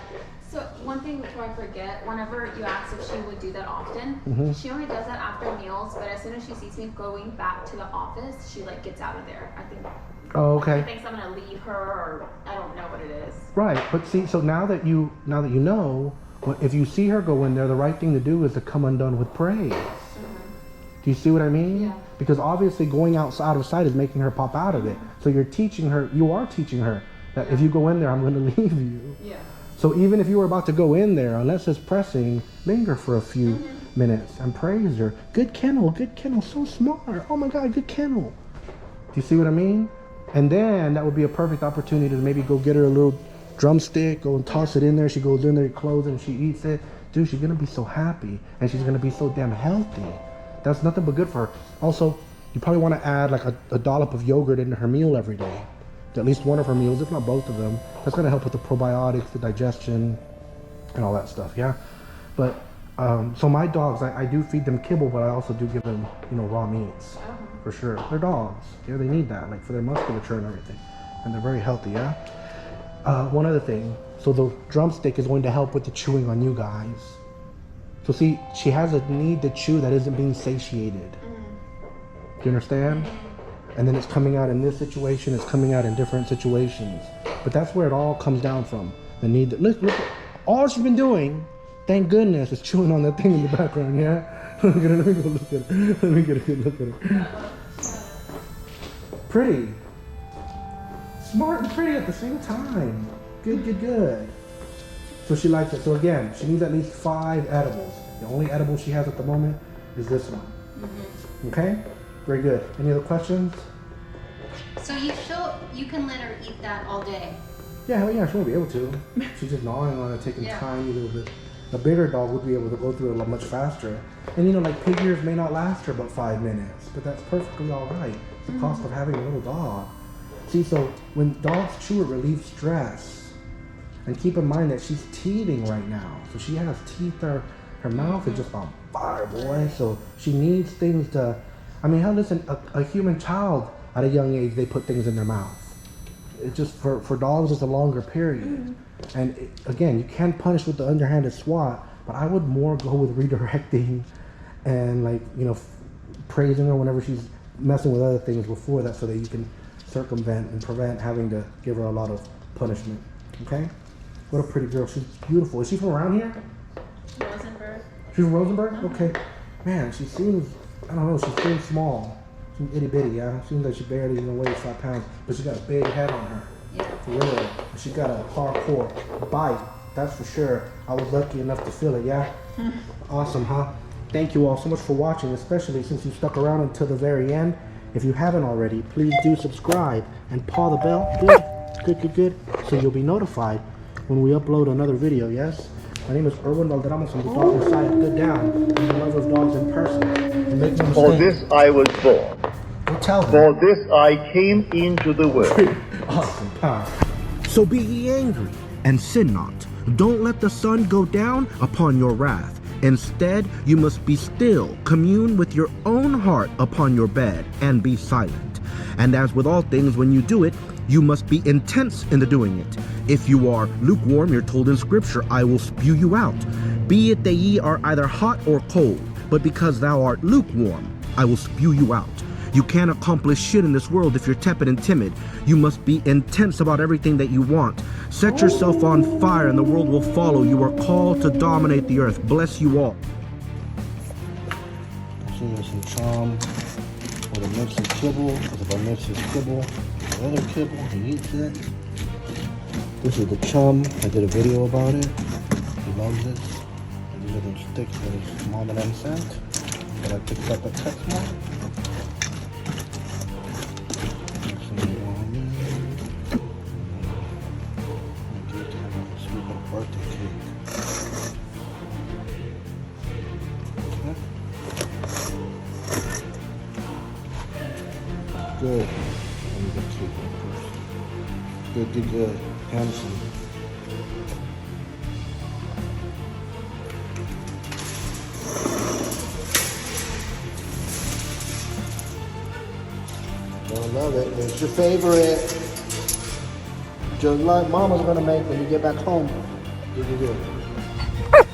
So one thing before I forget, whenever you ask if she would do that often, she only does that after meals. But as soon as she sees me going back to the office, she like gets out of there. I think. Oh, okay. She thinks I'm gonna leave her, or I don't know what it is. Right, but see, so now that you know, if you see her go in there, the right thing to do is to come undone with praise. Do you see what I mean? Yeah. Because obviously going out of sight is making her pop out of it. So you are teaching her that if you go in there, I'm going to leave you. Yeah. So even if you were about to go in there, unless it's pressing, linger for a few minutes and praise her. Good kennel, so smart. Oh my God, good kennel. Do you see what I mean? And then that would be a perfect opportunity to maybe go get her a little drumstick, go and toss it in there. She goes in there, clothes, and she eats it. Dude, she's going to be so happy, and she's going to be so damn healthy. That's nothing but good for her. Also, you probably want to add like a dollop of yogurt into her meal every day. At least one of her meals, if not both of them. That's going to help with the probiotics, the digestion, and all that stuff, yeah? But, so my dogs, I do feed them kibble, but I also do give them, raw meats. For sure. They're dogs. Yeah, they need that, like for their musculature and everything. And they're very healthy, yeah? One other thing. So the drumstick is going to help with the chewing on you guys. So see, she has a need to chew that isn't being satiated. Do you understand? And then it's coming out in this situation, it's coming out in different situations. But that's where it all comes down from. The need to, look, all she's been doing, thank goodness, is chewing on that thing in the background, yeah? Let me go look at her. Let me get a good look at her. Pretty. Smart and pretty at the same time. Good. So she likes it. So again, she needs at least 5 edibles. The only edible she has at the moment is this one. Okay? Very good. Any other questions? So you can let her eat that all day? Yeah, hell yeah, she won't be able to. She's just gnawing on it, taking tiny little bit. A bigger dog would be able to go through it much faster. And like pig ears may not last her but 5 minutes, but that's perfectly all right. It's the cost of having a little dog. See, so when dogs chew, it relieves stress. And keep in mind that she's teething right now. So she has teeth, her mouth is just on fire, boy. So she needs things to, hell, listen, a human child at a young age, they put things in their mouth. It's just, for dogs, it's a longer period. And again, you can punish with the underhanded swat, but I would more go with redirecting and praising her whenever she's messing with other things before that so that you can circumvent and prevent having to give her a lot of punishment. Okay? What a pretty girl. She's beautiful. Is she from around here? Rosenberg. She's from Rosenberg? Okay. Man, she seems, I don't know, she seems small. She's itty bitty, yeah? Seems like she barely even weighs 5 pounds, but she got a big head on her. Yeah. For real. She got a hardcore bite, that's for sure. I was lucky enough to feel it, yeah? Awesome, huh? Thank you all so much for watching, especially since you stuck around until the very end. If you haven't already, please do subscribe and paw the bell. Good. So you'll be notified when we upload another video, yes? My name is ErwinValderramos. I'm the dog messiah. Good down. I'm the lover of dogs in person. And make no For mistake. this I was born. Go tell them. For this I came into the world. Awesome, pal. So be ye angry, and sin not. Don't let the sun go down upon your wrath. Instead, you must be still, commune with your own heart upon your bed, and be silent. And as with all things, when you do it, you must be intense in the doing it. If you are lukewarm, you're told in Scripture, I will spew you out. Be it that ye are either hot or cold, but because thou art lukewarm, I will spew you out. You can't accomplish shit in this world if you're tepid and timid. You must be intense about everything that you want. Set yourself on fire and the world will follow. You are called to dominate the earth. Bless you all. Some chum with a mix of kibble. Because if I mix his kibble with other kibble, he eats it. This is the chum. I did a video about it. He loves this. These little sticks that his mom and them sent that I picked up at PetSmart. Good. Let me get cute one first. Good, good, good. Handsome. I love it. It's your favorite. Just like Mama's gonna make when you get back home. Good, good, good.